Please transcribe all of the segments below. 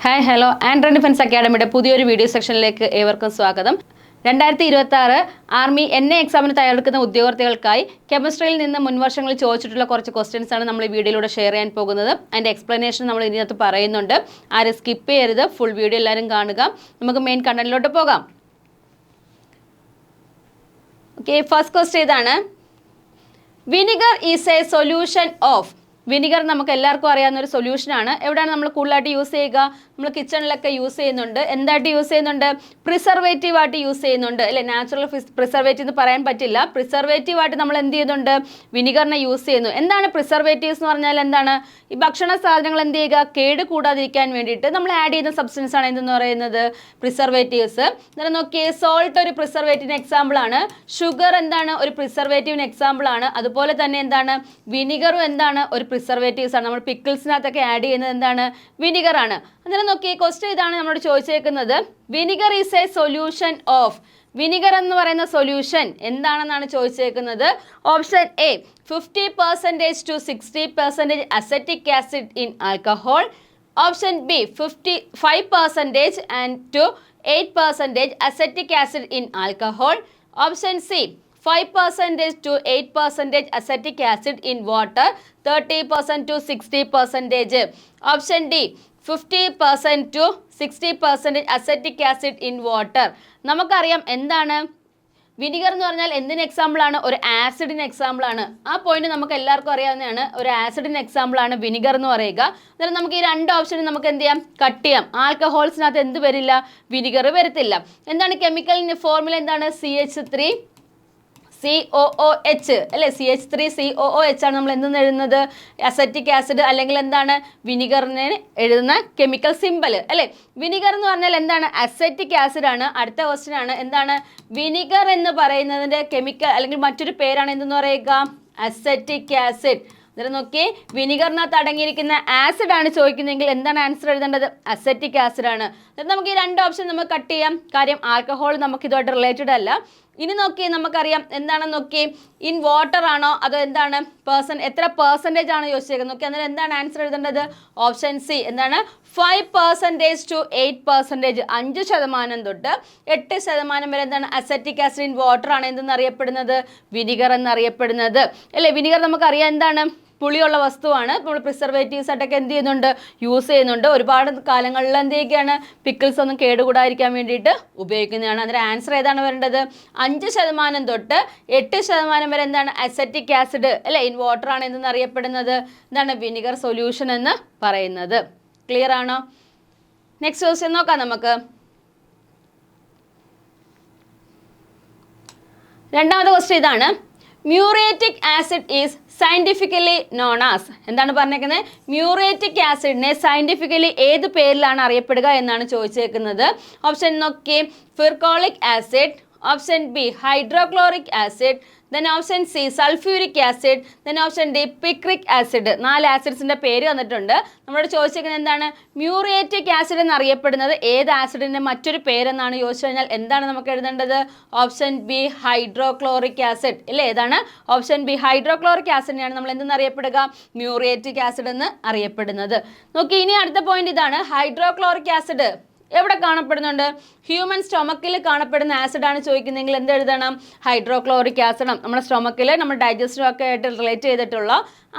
Hi hello ആൻഡ്രോ defence അക്കാഡമിയുടെ പുതിയൊരു video സെക്ഷനിലേക്ക് ഏവർക്കും സ്വാഗതം. 2026 ആർമി NA എക്സാമിന് തയ്യാറെടുക്കുന്ന ഉദ്യോഗാർത്ഥികൾക്കായി കെമിസ്ട്രിയിൽ നിന്ന് മുൻവർഷങ്ങളിൽ ചോദിച്ചിട്ടുള്ള കുറച്ച് ക്വസ്റ്റ്യൻസ് ആണ് നമ്മൾ ഈ വീഡിയോയിലൂടെ ഷെയർ ചെയ്യാൻ പോകുന്നത്. അതിൻ്റെ എക്സ്പ്ലനേഷൻ നമ്മൾ ഇതിനകത്ത് പറയുന്നുണ്ട്. ആരും സ്കിപ്പ് ചെയ്യരുത്, ഫുൾ വീഡിയോ എല്ലാവരും കാണുക. നമുക്ക് മെയിൻ കണ്ടന്റിലോട്ട് പോകാം. ഓക്കെ, ഫസ്റ്റ് ക്വസ്റ്റ്യൻ ഇതാണ്. Vinegar is a solution of. Vinegar നമുക്ക് എല്ലാവർക്കും അറിയാവുന്ന ഒരു സൊല്യൂഷനാണ്. എവിടെയാണ് നമ്മൾ കൂടുതലായിട്ട് യൂസ് ചെയ്യുക? നമ്മൾ കിച്ചണിലൊക്കെ യൂസ് ചെയ്യുന്നുണ്ട്. എന്തായിട്ട് യൂസ് ചെയ്യുന്നുണ്ട്? പ്രിസർവേറ്റീവ് ആയിട്ട് യൂസ് ചെയ്യുന്നുണ്ട് അല്ലേ? നാച്ചുറൽ പ്രിസർവേറ്റീവ് എന്ന് പറയാൻ പറ്റില്ല. പ്രിസർവേറ്റീവ് ആയിട്ട് നമ്മൾ എന്ത് ചെയ്യുന്നുണ്ട്? വിനിഗറിനെ യൂസ് ചെയ്യുന്നു. എന്താണ് പ്രിസർവേറ്റീവ്സ് എന്ന് പറഞ്ഞാൽ? എന്താണ് ഈ ഭക്ഷണ സാധനങ്ങൾ എന്ത് ചെയ്യുക? കേട് കൂടാതിരിക്കാൻ വേണ്ടിയിട്ട് നമ്മൾ ആഡ് ചെയ്യുന്ന സബ്സ്റ്റൻസ് ആണ് എന്തെന്ന് പറയുന്നത്? പ്രിസർവേറ്റീവ്സ്. അന്നേരം നോക്കിയേ, സോൾട്ട് ഒരു പ്രിസർവേറ്റീവിന് എക്സാമ്പിൾ ആണ്. ഷുഗർ എന്താണ്? ഒരു പ്രിസർവേറ്റീവിന് എക്സാമ്പിൾ ആണ്. അതുപോലെ തന്നെ എന്താണ്? വിനിഗറും എന്താണ്? ഒരു പ്രിസർവേറ്റീവ്സ് ആണ്. നമ്മൾ പിക്കിൾസിനകത്തൊക്കെ ആഡ് ചെയ്യുന്നത് എന്താണ്? വിനിഗർ ആണ്. അന്നേരം നോക്കി, ക്വസ്റ്റ്യൻ ഇതാണ് നമ്മളോട് ചോദിച്ചേക്കുന്നത്. Vinegar is a solution of. Vinegar എന്ന് പറയുന്ന സൊല്യൂഷൻ എന്താണെന്നാണ് ചോദിച്ചേക്കുന്നത്. Option a 50% to 60% acetic acid in alcohol. Option b 5% and to 8% acetic acid in alcohol. Option C 5% to 8% acetic acid in water, 30% to 60%. Option D 50% to 60% acetic acid in water. നമുക്കറിയാം എന്താണ് vinegar എന്ന് പറഞ്ഞാൽ എന്തിന് example ആണ്? ഒരു ആസിഡിന് example ആണ്. ആ point നമുക്ക് എല്ലാവർക്കും അറിയാവുന്നതാണ്. ഒരു ആസിഡിന് എക്സാമ്പിൾ ആണ് വിനിഗർ എന്ന് പറയുക. അന്നേരം നമുക്ക് ഈ രണ്ട് ഓപ്ഷനും നമുക്ക് എന്ത് ചെയ്യാം? കട്ട് ചെയ്യാം. ആൽക്കഹോൾസിനകത്ത് എന്ത് വരില്ല? വിനിഗർ വരത്തില്ല. എന്താണ് കെമിക്കലിന്റെ ഫോർമുല? എന്താണ്? CH3COOH അല്ലേ? CH3COOH ആണ് നമ്മൾ എന്തെന്ന് എഴുതുന്നത്? അസറ്റിക് ആസിഡ് അല്ലെങ്കിൽ എന്താണ്? വിനിഗറിന് എഴുതുന്ന കെമിക്കൽ സിമ്പൽ അല്ലേ? വിനിഗർ എന്ന് പറഞ്ഞാൽ എന്താണ്? അസറ്റിക് ആസിഡ് ആണ്. അടുത്ത ക്വസ്റ്റ്യൻ ആണ് എന്താണ്? വിനിഗർ എന്ന് പറയുന്നതിൻ്റെ കെമിക്കൽ അല്ലെങ്കിൽ മറ്റൊരു പേരാണ് എന്തെന്ന് പറയുക? Acetic acid. അന്നേരം നോക്കിയേ, വിനിഗറിനകത്ത് അടങ്ങിയിരിക്കുന്ന ആസിഡ് ആണ് ചോദിക്കുന്നതെങ്കിൽ എന്താണ് ആൻസർ എഴുതേണ്ടത്? അസറ്റിക് ആസിഡ് ആണ്. എന്നിട്ട് നമുക്ക് ഈ രണ്ട് ഓപ്ഷൻ നമുക്ക് കട്ട് ചെയ്യാം. കാര്യം ആൽക്കഹോൾ നമുക്ക് ഇതുമായിട്ട് റിലേറ്റഡ് അല്ല. ഇനി നോക്കി, നമുക്കറിയാം എന്താണെന്ന് നോക്കി, ഇൻ വാട്ടർ ആണോ അതോ എന്താണ് എത്ര പെർസെൻറ്റേജ് ആണ് ചോദിച്ചേക്കുന്നത് നോക്കി. അന്നേരം എന്താണ് ആൻസർ എഴുതേണ്ടത്? ഓപ്ഷൻ സി എന്താണ്? 5% to 8%. 5% തൊട്ട് 8% വരെ എന്താണ്? അസറ്റിക് ആസിഡ് ഇൻ വാട്ടർ ആണ് എന്തെന്ന് അറിയപ്പെടുന്നത്? വിനിഗർ എന്നറിയപ്പെടുന്നത് അല്ലേ? വിനിഗർ നമുക്കറിയാം എന്താണ്? പുളിയുള്ള വസ്തുവാണ്. നമ്മൾ പ്രിസർവേറ്റീവ്സ് ആയിട്ടൊക്കെ എന്ത് ചെയ്യുന്നുണ്ട്? യൂസ് ചെയ്യുന്നുണ്ട്. ഒരുപാട് കാലങ്ങളിൽ എന്ത് ചെയ്യുകയാണ്? പിക്കിൾസ് ഒന്നും കേടുകൂടാതിരിക്കാൻ വേണ്ടിയിട്ട് ഉപയോഗിക്കുന്നതാണ്. അതിൻ്റെ ആൻസർ ഏതാണ് വരേണ്ടത്? 5% തൊട്ട് 8% വരെ എന്താണ്? അസറ്റിക് ആസിഡ് അല്ലേ? ഇൻ വാട്ടർ ആണ് എന്തെന്ന് അറിയപ്പെടുന്നത്? എന്താണ്? വിനിഗർ സൊല്യൂഷൻ എന്ന് പറയുന്നത്. ക്ലിയർ ആണോ? നെക്സ്റ്റ് ക്വസ്റ്റ്യൻ നോക്കാം നമുക്ക്. രണ്ടാമത്തെ ക്വസ്റ്റ്യൻ ഇതാണ്. Muriatic acid is scientifically known as. എന്താണ് പറഞ്ഞേക്കുന്നത്? മ്യൂറേറ്റിക് ആസിഡിനെ സയൻറ്റിഫിക്കലി ഏത് പേരിലാണ് അറിയപ്പെടുക എന്നാണ് ചോദിച്ചേക്കുന്നത്. ഓപ്ഷൻ നോക്കി, carbolic acid. Option b hydrochloric acid. Then option c sulphuric acid. Then option d picric acid. 4 ആസിഡ്സിൻ്റെ പേര് തന്നിട്ടുണ്ട്. നമ്മളോട് ചോദിച്ചിരിക്കുന്നത് എന്താണ്? മ്യൂറേറ്റിക് ആസിഡ് എന്നറിയപ്പെടുന്നത് ഏത് ആസിഡിൻ്റെ മറ്റൊരു പേരെന്നാണ് ചോദിച്ചു കഴിഞ്ഞാൽ എന്താണ് നമുക്ക് എഴുതേണ്ടത്? ഓപ്ഷൻ ബി ഹൈഡ്രോക്ലോറിക് ആസിഡ് ഇല്ലേ? ഏതാണ്? ഓപ്ഷൻ ബി ഹൈഡ്രോക്ലോറിക് ആസിഡിനെയാണ് നമ്മൾ എന്തെന്ന് അറിയപ്പെടുക? മ്യൂറേറ്റിക് ആസിഡ് എന്ന് അറിയപ്പെടുന്നത്. നോക്കി, ഇനി അടുത്ത പോയിന്റ് ഇതാണ്. ഹൈഡ്രോക്ലോറിക് ആസിഡ് എവിടെ കാണപ്പെടുന്നുണ്ട്? ഹ്യൂമൻ സ്റ്റൊമക്കിൽ കാണപ്പെടുന്ന ആസിഡാണ് ചോദിക്കുന്നതെങ്കിൽ എന്ത് എഴുതണം? Hydrochloric acid. നമ്മുടെ സ്റ്റൊമക്കിൽ നമ്മൾ ഡൈജസ്റ്റീവ് ഒക്കെ ആയിട്ട് റിലേറ്റ് ചെയ്തിട്ടുള്ള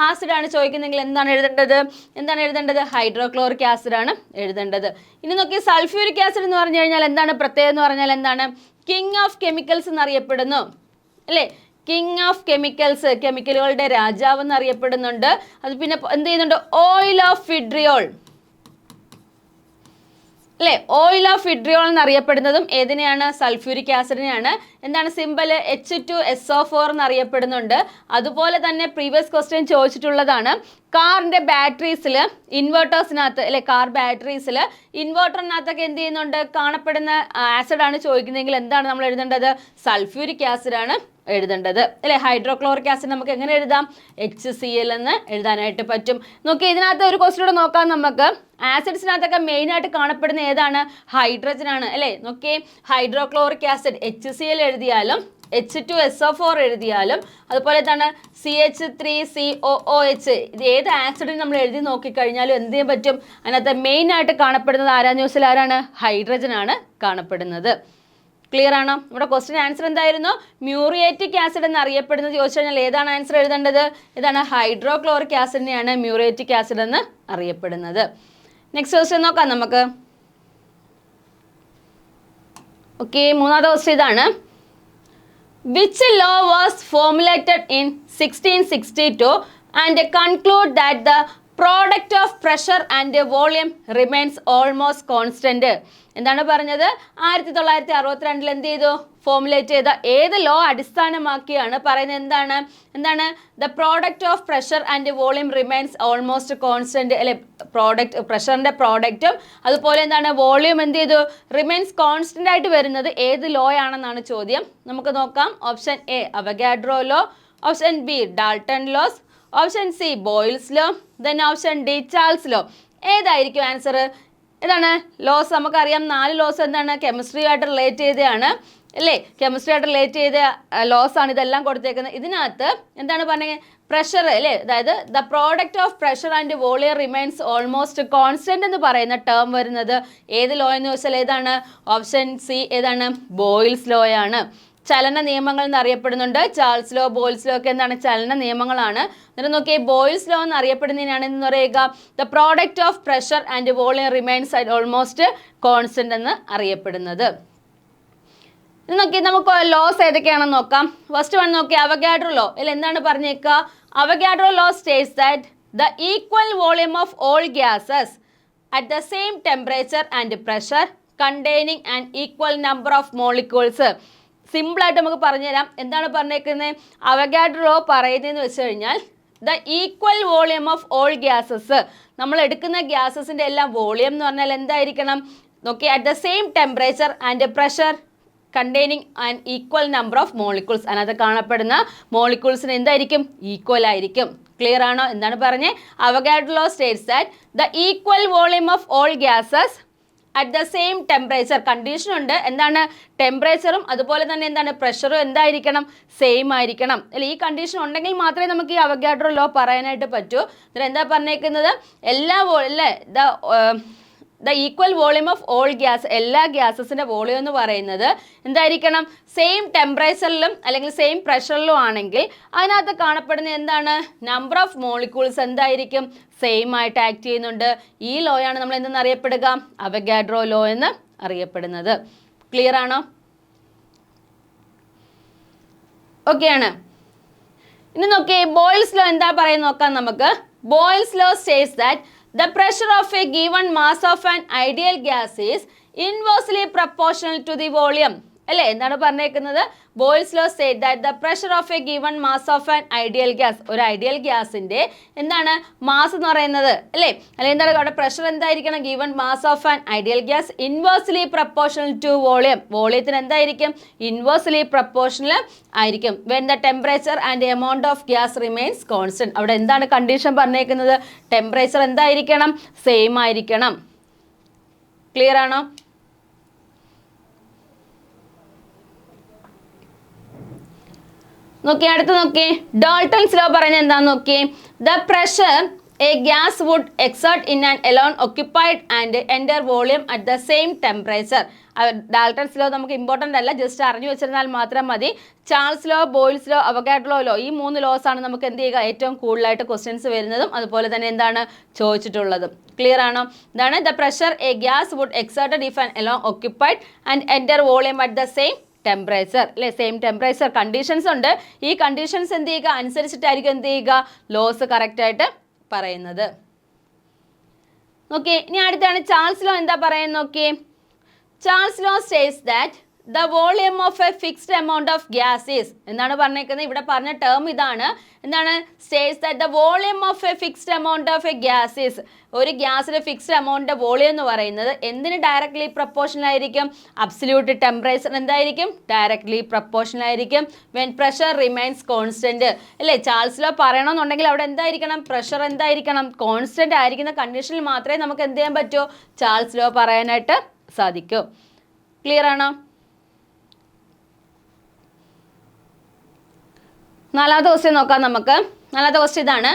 ആസിഡാണ് ചോദിക്കുന്നതെങ്കിൽ എന്താണ് എഴുതേണ്ടത്? എന്താണ് എഴുതേണ്ടത്? ഹൈഡ്രോക്ലോറിക് ആസിഡാണ് എഴുതേണ്ടത്. ഇനി നോക്കി, സൾഫ്യൂരിക് ആസിഡ് എന്ന് പറഞ്ഞു കഴിഞ്ഞാൽ എന്താണ് പ്രത്യേകത എന്ന് പറഞ്ഞാൽ എന്താണ്? കിങ് ഓഫ് കെമിക്കൽസ് എന്നറിയപ്പെടുന്നു അല്ലേ? കിങ് ഓഫ് കെമിക്കൽസ്, കെമിക്കലുകളുടെ രാജാവ് എന്നറിയപ്പെടുന്നുണ്ട്. അത് പിന്നെ എന്ത് ചെയ്യുന്നുണ്ട്? ഓയിൽ ഓഫ് വിട്രിയോൾ അല്ലേ? ഓയിൽ ഓഫ് വിട്രിയോൾ എന്നറിയപ്പെടുന്നതും ഏതിനെയാണ്? സൾഫ്യൂരിക് ആസിഡിനെയാണ്. എന്താണ് സിമ്പൽ? H2SO4 എന്നറിയപ്പെടുന്നുണ്ട്. അതുപോലെ തന്നെ പ്രീവിയസ് ക്വസ്റ്റ്യൻ ചോദിച്ചിട്ടുള്ളതാണ്. കാറിൻ്റെ ബാറ്ററീസിൽ ഇൻവെർട്ടേഴ്സിനകത്ത് അല്ലെ? കാർ ബാറ്ററീസിൽ ഇൻവെർട്ടറിനകത്തൊക്കെ എന്ത് ചെയ്യുന്നുണ്ട്? കാണപ്പെടുന്ന ആസിഡാണ് ചോദിക്കുന്നതെങ്കിൽ എന്താണ് നമ്മൾ എഴുതേണ്ടത്? സൾഫ്യൂരിക് ആസിഡാണ് എഴുതേണ്ടത് അല്ലേ? ഹൈഡ്രോക്ലോറിക് ആസിഡ് നമുക്ക് എങ്ങനെ എഴുതാം? HCl എന്ന് എഴുതാനായിട്ട് പറ്റും. നോക്കി, ഇതിനകത്ത് ഒരു ക്വസ്റ്റ്യൻ കൂടെ നോക്കാം നമുക്ക്. ആസിഡ്സിനകത്തൊക്കെ മെയിനായിട്ട് കാണപ്പെടുന്ന ഏതാണ്? ഹൈഡ്രജൻ ആണ് അല്ലേ? നോക്കി, ഹൈഡ്രോക്ലോറിക് ആസിഡ് HCl എഴുതിയാലും H2SO4 എഴുതിയാലും അതുപോലെ തന്നെ CH3COOH ഇത് ഏത് ആസിഡിന് നമ്മൾ എഴുതി നോക്കിക്കഴിഞ്ഞാലും എന്ത് ചെയ്യാൻ പറ്റും? അതിനകത്ത് മെയിനായിട്ട് കാണപ്പെടുന്നത് ആരാന്ന് ചോദിച്ചാൽ ആരാണ്? ഹൈഡ്രജൻ ആണ് കാണപ്പെടുന്നത്. ക്ലിയർ ആണോ? നമ്മുടെ ക്വസ്റ്റ്യൻ ആൻസർ എന്തായിരുന്നു? മ്യൂറിയേറ്റിക് ആസിഡ് എന്ന് അറിയപ്പെടുന്നത് ചോദിച്ചു കഴിഞ്ഞാൽ ഏതാണ് ആൻസർ എഴുതേണ്ടത്? ഇതാണ് ഹൈഡ്രോക്ലോറിക് ആസിഡിനെയാണ് മ്യൂറിയേറ്റിക് ആസിഡ് എന്ന് അറിയപ്പെടുന്നത്. നെക്സ്റ്റ് ക്വസ്റ്റ്യൻ നോക്കാം നമുക്ക്. ഓക്കെ, മൂന്നാമത്തെ ക്വസ്റ്റ്യൻ ഇതാണ്. Which law was formulated in 1662 and conclude that the product of pressure and volume remains almost constant? എന്താണ് പറഞ്ഞത്? 1962 എന്ത് ചെയ്തു? ഫോർമുലേറ്റ് ചെയ്ത ഏത് ലോ അടിസ്ഥാനമാക്കിയാണ് പറയുന്നത്? എന്താണ് the product of pressure and volume remains almost constant അല്ലെ? പ്രോഡക്റ്റ് പ്രഷറിന്റെ പ്രോഡക്റ്റും അതുപോലെ എന്താണ് വോളിയം എന്ത് ചെയ്തു? റിമൈൻസ് കോൺസ്റ്റന്റ് ആയിട്ട് വരുന്നത് ഏത് ലോ ആണെന്നാണ് ചോദ്യം. നമുക്ക് നോക്കാം. Option A Avogadro law, option B Dalton laws, option C Boyle's law, then option D Charles law. ഏതായിരിക്കും ആൻസർ? ഇതാണ് ലോസ്. നമുക്കറിയാം 4 ലോസ് എന്താണ്? കെമിസ്ട്രിയുമായിട്ട് റിലേറ്റ് ചെയ്തതാണ് അല്ലേ? കെമിസ്ട്രിയായിട്ട് റിലേറ്റ് ചെയ്ത ലോസ് ആണ് ഇതെല്ലാം കൊടുത്തേക്കുന്നത്. ഇതിനകത്ത് എന്താണ് പറഞ്ഞത്? പ്രഷർ അല്ലേ? അതായത് the product of pressure and volume remains almost constant എന്ന് പറയുന്ന ടേം വരുന്നത് ഏത് ലോ എന്ന് ചോദിച്ചാൽ ഏതാണ്? ഓപ്ഷൻ സി ഏതാണ്? ബോയിൽസ് ലോ ആണ്. ചലന നിയമങ്ങൾ എന്നറിയപ്പെടുന്നുണ്ട്. ചാൾസ് ലോ, ബോയിൽസ് ലോ ഒക്കെ എന്താണ്? ചലന നിയമങ്ങളാണ്. എന്നിട്ട് നോക്കിയേ, ബോയിൽസ് ലോ എന്ന് അറിയപ്പെടുന്നതിനാണ് എന്ന് പറയുക the product of pressure and volume remains almost constant എന്ന് അറിയപ്പെടുന്നത്. ഇത് നോക്കി നമുക്ക് ലോസ് ഏതൊക്കെയാണെന്ന് നോക്കാം. ഫസ്റ്റ് വൺ നോക്കി അവഗാഡ്രോ ലോ. ഇതിൽ എന്താണ് പറഞ്ഞേക്കുക? Avogadro law states that the equal volume of all gases at the same temperature and pressure containing and equal number of molecules. സിമ്പിളായിട്ട് നമുക്ക് പറഞ്ഞുതരാം. എന്താണ് പറഞ്ഞേക്കുന്നത്? അവഗാഡ്രോ ലോ പറയുന്നതെന്ന് വെച്ച് കഴിഞ്ഞാൽ the equal volume of all gases, നമ്മൾ എടുക്കുന്ന ഗ്യാസസിൻ്റെ എല്ലാം വോളിയം എന്ന് പറഞ്ഞാൽ എന്തായിരിക്കണം? നോക്കി, at the same temperature and pressure containing and equal number of molecules. അതിനകത്ത് കാണപ്പെടുന്ന മോളിക്യൂൾസിന് എന്തായിരിക്കും? ഈക്വൽ ആയിരിക്കും. ക്ലിയർ ആണോ? എന്താണ് പറഞ്ഞത്? Avogadro law states that the equal volume of all gases at the same temperature. Condition ഉണ്ട്. എന്താണ്? ടെമ്പറേച്ചറും അതുപോലെ തന്നെ എന്താണ്? പ്രഷറും എന്തായിരിക്കണം? സെയിം ആയിരിക്കണം അല്ലെ? ഈ കണ്ടീഷൻ ഉണ്ടെങ്കിൽ മാത്രമേ നമുക്ക് ഈ അവഗാഡ്രോ ലോ പറയാനായിട്ട് പറ്റൂ. ഇതിൽ എന്താ പറഞ്ഞേക്കുന്നത്? എല്ലാ അല്ലേ the equal volume of all gas, എല്ലാ ഗ്യാസസിൻ്റെ വോളിയം എന്ന് പറയുന്നത് എന്തായിരിക്കണം? സെയിം ടെമ്പറേച്ചറിലും അല്ലെങ്കിൽ സെയിം പ്രഷറിലും ആണെങ്കിൽ അതിനകത്ത് കാണപ്പെടുന്ന എന്താണ്? നമ്പർ ഓഫ് മോളിക്യൂൾസ് എന്തായിരിക്കും? സെയിം ആയിട്ട് ആക്ട് ചെയ്യുന്നുണ്ട്. ഈ ലോ ആണ് നമ്മൾ എന്തെന്ന് അറിയപ്പെടുക? അവഗാഡ്രോ ലോ എന്ന് അറിയപ്പെടുന്നത്. ക്ലിയർ ആണോ? ഓക്കെ ആണ്. ഇനി നോക്കിയേ, ബോയിൽസ് ലോ എന്താ പറയുന്നത് നോക്കാം നമുക്ക്. Boils law states that the pressure of a given mass of an ideal gas is inversely proportional to the volume. അല്ലേ? എന്താണ് പറഞ്ഞേക്കുന്നത്? Boils law state that the pressure of A given mass of an ideal gas, ഒരു ideal ഗ്യാസിൻ്റെ എന്താണ് mass എന്ന് പറയുന്നത് അല്ലേ? അല്ലെങ്കിൽ എന്താണ് അവിടെ പ്രഷർ എന്തായിരിക്കണം? Given mass of an ideal gas inversely proportional to volume. വോളിയത്തിന് എന്തായിരിക്കും? ഇൻവേഴ്സ്ലി പ്രപ്പോർഷണൽ ആയിരിക്കും. When the temperature and amount of gas remains constant. അവിടെ എന്താണ് കണ്ടീഷൻ പറഞ്ഞേക്കുന്നത്? ടെമ്പറേച്ചർ എന്തായിരിക്കണം? സെയിം ആയിരിക്കണം. ക്ലിയർ ആണോ? നോക്കി, അടുത്ത് നോക്കി, ഡാൾട്ടൺസ് ലോ പറയുന്നത് എന്താന്ന് നോക്കി. The pressure a gas would exert in an alone occupied and entire volume at the same temperature. Dalton's law നമുക്ക് ഇമ്പോർട്ടൻ്റ് അല്ല, ജസ്റ്റ് അറിഞ്ഞു വെച്ചിരുന്നാൽ മാത്രം മതി. Charles law, Boyle's law, Avogadro law, ഈ 3 ലോസ് ആണ് നമുക്ക് എന്ത് ചെയ്യുക? ഏറ്റവും കൂടുതലായിട്ട് ക്വസ്റ്റ്യൻസ് വരുന്നതും അതുപോലെ തന്നെ എന്താണ് ചോദിച്ചിട്ടുള്ളതും. ക്ലിയർ ആണോ? ഇതാണ് the pressure a gas would exerted if an alone occupied and entire volume at the same temperature അല്ലേ? സെയിം ടെമ്പറേച്ചർ കണ്ടീഷൻസ് ഉണ്ട്. ഈ കണ്ടീഷൻസ് എന്ത് ചെയ്യുക? അനുസരിച്ചിട്ടായിരിക്കും എന്ത് ചെയ്യുക? ലോസ് കറക്റ്റായിട്ട് പറയുന്നത്. നോക്കി, ഇനി അടുത്താണ് ചാൾസ് ലോ എന്താ പറയുന്നത് നോക്കി. Charles law states that the volume of A fixed amount of gas is. എന്താണ് പറഞ്ഞേക്കുന്നത്? ഇവിടെ പറഞ്ഞ ടേം ഇതാണ്. എന്താണ്? States that the volume of A fixed amount of A gas is. ഒരു ഗ്യാസിൻ്റെ ഫിക്സ്ഡ് എമൗണ്ടിൻ്റെ വോളിയം എന്ന് പറയുന്നത് എന്തിന് ഡയറക്ട്ലി പ്രപ്പോർഷണൽ ആയിരിക്കും? അബ്സല്യൂട്ട് ടെമ്പറേച്ചർ എന്തായിരിക്കും? ഡയറക്ട്ലി പ്രപ്പോർഷണൽ ആയിരിക്കും. വെൻ പ്രഷർ റിമൈൻസ് കോൺസ്റ്റന്റ് അല്ലേ? ചാൾസ് ലോ പറയണമെന്നുണ്ടെങ്കിൽ അവിടെ എന്തായിരിക്കണം? പ്രഷർ എന്തായിരിക്കണം? കോൺസ്റ്റന്റ് ആയിരിക്കുന്ന കണ്ടീഷനിൽ മാത്രമേ നമുക്ക് എന്ത് ചെയ്യാൻ പറ്റൂ? ചാൾസ് ലോ പറയാനായിട്ട് സാധിക്കൂ. ക്ലിയർ ആണോ? നാലാമത്തെ ക്വസ്റ്റ്യൻ നോക്കാം നമുക്ക്. നാലാമത്തെ ക്വസ്റ്റ്യൻ ഇതാണ്.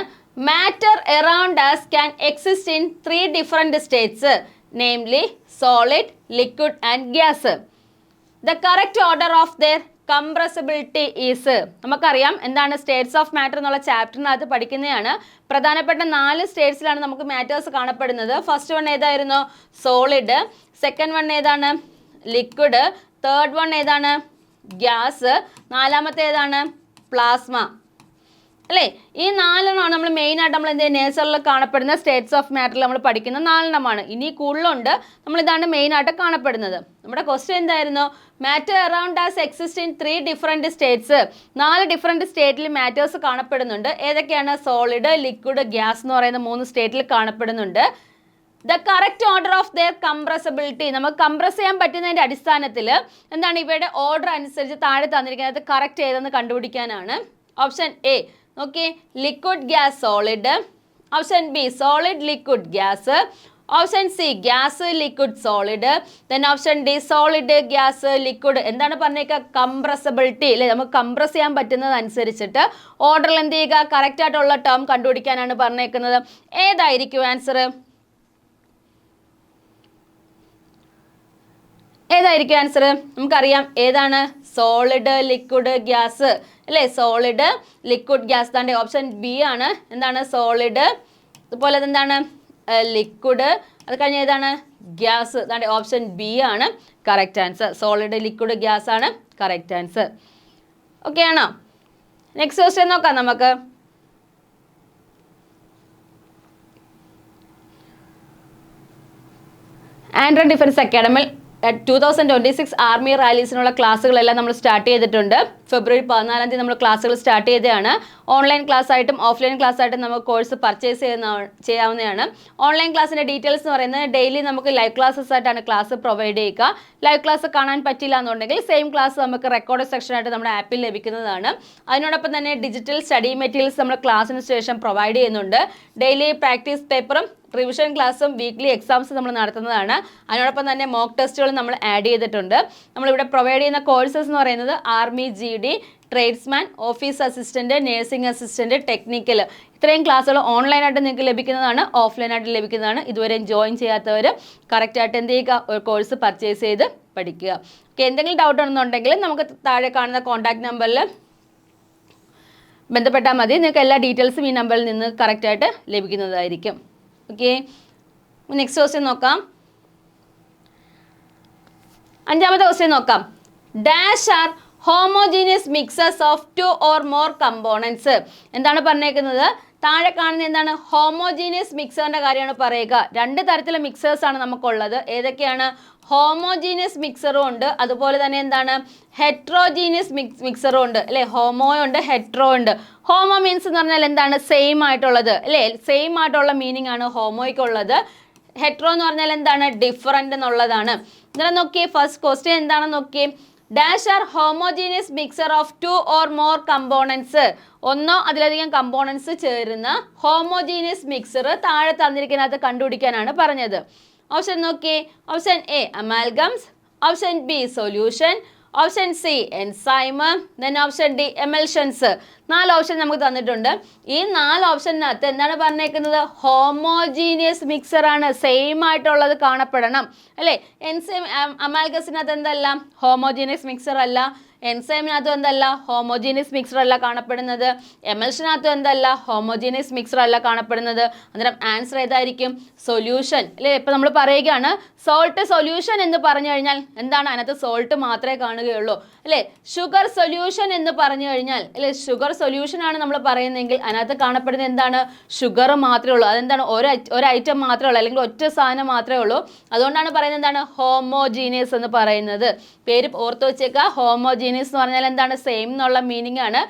Matter around us can exist in 3 different states, namely solid, liquid and gas. The correct order of their compressibility is. നമുക്കറിയാം എന്താണ് സ്റ്റേറ്റ്സ് ഓഫ് മാറ്റർ എന്നുള്ള ചാപ്റ്ററിനകത്ത് പഠിക്കുന്നതാണ്. പ്രധാനപ്പെട്ട 4 സ്റ്റേറ്റ്സിലാണ് നമുക്ക് മാറ്റേഴ്സ് കാണപ്പെടുന്നത്. ഫസ്റ്റ് വൺ ഏതായിരുന്നു? സോളിഡ്. സെക്കൻഡ് വൺ ഏതാണ്? ലിക്വിഡ്. തേർഡ് വൺ ഏതാണ്? ഗ്യാസ്. നാലാമത്തെ ഏതാണ്? പ്ലാസ്മ. അല്ലേ? ഈ 4എണ്ണമാണ് നമ്മൾ മെയിനായിട്ട് നമ്മൾ എന്ത് നേച്ചറിൽ കാണപ്പെടുന്ന സ്റ്റേറ്റ്സ് ഓഫ് മാറ്ററിൽ നമ്മൾ പഠിക്കുന്ന 4എണ്ണമാണ്. ഇനി കൂടുതലുണ്ട്, നമ്മളിതാണ് മെയിനായിട്ട് കാണപ്പെടുന്നത്. നമ്മുടെ ക്വസ്റ്റ്യൻ എന്തായിരുന്നു? Matter around us exist in 3 different States. 4 different സ്റ്റേറ്റിൽ മാറ്റേഴ്സ് കാണപ്പെടുന്നുണ്ട്. ഏതൊക്കെയാണ്? സോളിഡ്, ലിക്വിഡ്, ഗ്യാസ് എന്ന് പറയുന്ന 3 സ്റ്റേറ്റിൽ കാണപ്പെടുന്നുണ്ട്. The correct order of their compressibility, നമുക്ക് കംപ്രസ് ചെയ്യാൻ പറ്റുന്നതിൻ്റെ അടിസ്ഥാനത്തിൽ എന്താണ് ഇവയുടെ ഓർഡർ അനുസരിച്ച് താഴെ തന്നിരിക്കുന്നത് കറക്റ്റ് ഏതെന്ന് കണ്ടുപിടിക്കാനാണ്. ഓപ്ഷൻ എ നോക്കി, liquid gas solid. Option B solid liquid gas. Option C gas liquid solid. Then option D solid gas liquid. എന്താണ് പറഞ്ഞേക്കുക? കംപ്രസബിലിറ്റി അല്ലേ, നമുക്ക് കംപ്രസ് ചെയ്യാൻ പറ്റുന്നത് അനുസരിച്ചിട്ട് ഓർഡറിൽ എന്ത് ചെയ്യുക? കറക്റ്റ് ആയിട്ടുള്ള ടേം കണ്ടുപിടിക്കാനാണ് പറഞ്ഞേക്കുന്നത്. ഏതായിരിക്കും ആൻസർ? ഏതായിരിക്കും ആൻസർ? നമുക്കറിയാം ഏതാണ്? സോളിഡ് ലിക്വിഡ് ഗ്യാസ് അല്ലേ? Solid liquid gas. താണ്ടെ ഓപ്ഷൻ ബി ആണ്. എന്താണ്? സോളിഡ്. അതുപോലെ എന്താണ്? ലിക്വിഡ്. അത് കഴിഞ്ഞ ഏതാണ്? ഗ്യാസ്. താണ്ടെ ഓപ്ഷൻ ബി ആണ് correct answer. Solid liquid gas ആണ് കറക്റ്റ് ആൻസർ. ഓക്കെ ആണോ? നെക്സ്റ്റ് ക്വസ്റ്റ്യൻ നോക്കാം നമുക്ക്. ആൻഡ്രോ ഡിഫൻസ് അക്കാഡമിയിൽ 2026 ആർമി റാലീസിനുള്ള ക്ലാസ്സുകളെല്ലാം നമ്മൾ സ്റ്റാർട്ട് ചെയ്തിട്ടുണ്ട്. ഫെബ്രുവരി 14 നമ്മൾ ക്ലാസ്സുകൾ സ്റ്റാർട്ട് ചെയ്തതാണ്. ഓൺലൈൻ ക്ലാസ് ആയിട്ടും ഓഫ്ലൈൻ ക്ലാസ് ആയിട്ടും നമുക്ക് കോഴ്സ് പർച്ചേസ് ചെയ്യാവുന്നതാണ്. ഓൺലൈൻ ക്ലാസ്സിൻ്റെ ഡീറ്റെയിൽസ് എന്ന് പറയുന്നത് ഡെയിലി നമുക്ക് ലൈവ് ക്ലാസ്സസ് ആയിട്ടാണ് ക്ലാസ് പ്രൊവൈഡ് ചെയ്യുക. ലൈവ് ക്ലാസ് കാണാൻ പറ്റില്ല എന്നുണ്ടെങ്കിൽ സെയിം ക്ലാസ് നമുക്ക് റെക്കോർഡ് സെക്ഷനായിട്ട് നമ്മുടെ ആപ്പിൽ ലഭിക്കുന്നതാണ്. അതിനോടൊപ്പം തന്നെ ഡിജിറ്റൽ സ്റ്റഡി മെറ്റീരിയൽസ് നമ്മൾ ക്ലാസ്സിന് ശേഷം പ്രൊവൈഡ് ചെയ്യുന്നുണ്ട്. ഡെയിലി പ്രാക്ടീസ് പേപ്പറും റിവിഷൻ ക്ലാസ്സും വീക്ക്ലി എക്സാംസ് നമ്മൾ നടത്തുന്നതാണ്. അതിനോടൊപ്പം തന്നെ മോക്ക് ടെസ്റ്റുകൾ നമ്മൾ ആഡ് ചെയ്തിട്ടുണ്ട്. നമ്മളിവിടെ പ്രൊവൈഡ് ചെയ്യുന്ന കോഴ്സസ് എന്ന് പറയുന്നത് army, GD, tradesman, office assistant, nursing assistant, technical. ഇത്രയും ക്ലാസ്സുകൾ ഓൺലൈനായിട്ട് നിങ്ങൾക്ക് ലഭിക്കുന്നതാണ്, ഓഫ്ലൈനായിട്ട് ലഭിക്കുന്നതാണ്. ഇതുവരെയും ജോയിൻ ചെയ്യാത്തവർ കറക്റ്റായിട്ട് എന്ത് ചെയ്യുക? ഒരു കോഴ്സ് പർച്ചേസ് ചെയ്ത് പഠിക്കുക. ഓക്കെ, എന്തെങ്കിലും ഡൗട്ട് ഉണ്ടെന്നുണ്ടെങ്കിൽ നമുക്ക് താഴെ കാണുന്ന കോൺടാക്ട് നമ്പറിൽ ബന്ധപ്പെട്ടാൽ മതി. നിങ്ങൾക്ക് എല്ലാ ഡീറ്റെയിൽസും ഈ നമ്പറിൽ നിന്ന് കറക്റ്റായിട്ട് ലഭിക്കുന്നതായിരിക്കും. ഓക്കെ, നെക്സ്റ്റ് ക്വസ്റ്റ്യൻ നോക്കാം. 5ാമത്തെ ക്വസ്റ്റ്യൻ നോക്കാം. Dash are homogeneous mixes of 2 or more components. എന്താണ് പറഞ്ഞേക്കുന്നത്? താഴെ കാണുന്ന എന്താണ്? ഹോമോജീനിയസ് മിക്സറിൻ്റെ കാര്യമാണ് പറയുക. 2 തരത്തിലുള്ള മിക്സേഴ്സ് ആണ് നമുക്കുള്ളത്. ഏതൊക്കെയാണ്? ഹോമോജീനിയസ് മിക്സറും ഉണ്ട്, അതുപോലെ തന്നെ എന്താണ്? ഹെട്രോജീനിയസ് മിക്സറും ഉണ്ട് അല്ലേ? ഹോമോ ഉണ്ട്, ഹെട്രോ ഉണ്ട്. ഹോമോ മീൻസ് എന്ന് പറഞ്ഞാൽ എന്താണ്? സെയിം ആയിട്ടുള്ളത് അല്ലേ? സെയിം ആയിട്ടുള്ള മീനിങ് ആണ് ഹോമോയ്ക്കുള്ളത്. ഹെട്രോ എന്ന് പറഞ്ഞാൽ എന്താണ്? ഡിഫറൻറ്റ് എന്നുള്ളതാണ്. ഇന്നലെ നോക്കിയേ, ഫസ്റ്റ് ക്വസ്റ്റ്യൻ എന്താണെന്ന് നോക്കിയേ. Dash are homogeneous mixture of 2 or more components. ഒന്നോ അതിലധികം കമ്പോണൻസ് ചേരുന്ന ഹോമോജീനിയസ് മിക്സർ താഴെ തന്നിരിക്കുന്നതിനകത്ത് കണ്ടുപിടിക്കാനാണ് പറഞ്ഞത്. ഓപ്ഷൻ നോക്കിയേ. Option a amalgams, option b solution, option c enzyme, then option d emulsions. 4 option നമുക്ക് തന്നിട്ടുണ്ട്. ഈ 4 ഓപ്ഷനകത്ത് എന്താണ് പറഞ്ഞേക്കുന്നത്? ഹോമോജീനിയസ് മിക്സർ ആണ്, സെയിം ആയിട്ടുള്ളത് കാണപ്പെടണം അല്ലേ? എൻസൈം അമാൽഗസിനകത്ത് എന്തല്ല? ഹോമോജീനിയസ് മിക്സർ അല്ല. എൻസൈമിനകത്തും എന്തല്ല? ഹോമോജീനിയസ് മിക്സർ അല്ല കാണപ്പെടുന്നത്. എമൽഷനകത്തും എന്തല്ല? ഹോമോജീനിയസ് മിക്സർ അല്ല കാണപ്പെടുന്നത്. അന്നേരം ആൻസർ ഏതായിരിക്കും? സൊല്യൂഷൻ അല്ലേ? ഇപ്പം നമ്മൾ പറയുകയാണ് സോൾട്ട് സൊല്യൂഷൻ എന്ന് പറഞ്ഞു കഴിഞ്ഞാൽ എന്താണ്? അതിനകത്ത് സോൾട്ട് മാത്രമേ കാണുകയുള്ളൂ അല്ലേ? ഷുഗർ സൊല്യൂഷൻ എന്ന് പറഞ്ഞു കഴിഞ്ഞാൽ അല്ലേ, ഷുഗർ സൊല്യൂഷൻ ആണ് നമ്മൾ പറയുന്നതെങ്കിൽ അതിനകത്ത് കാണപ്പെടുന്നത് എന്താണ്? ഷുഗർ മാത്രമേ ഉള്ളൂ. അതെന്താണ്? ഒരു ഐറ്റം മാത്രമേ ഉള്ളൂ, അല്ലെങ്കിൽ ഒറ്റ സാധനം മാത്രമേ ഉള്ളൂ. അതുകൊണ്ടാണ് പറയുന്നത് എന്താണ്? ഹോമോജീനിയസ് എന്ന് പറയുന്നത്. പേര് ഓർത്ത് വെച്ചേക്കുക. ഹോമോജീനിയസ് എന്ന് പറഞ്ഞാൽ എന്താണ്? സെയിം എന്നുള്ള മീനിങ് ആണ്.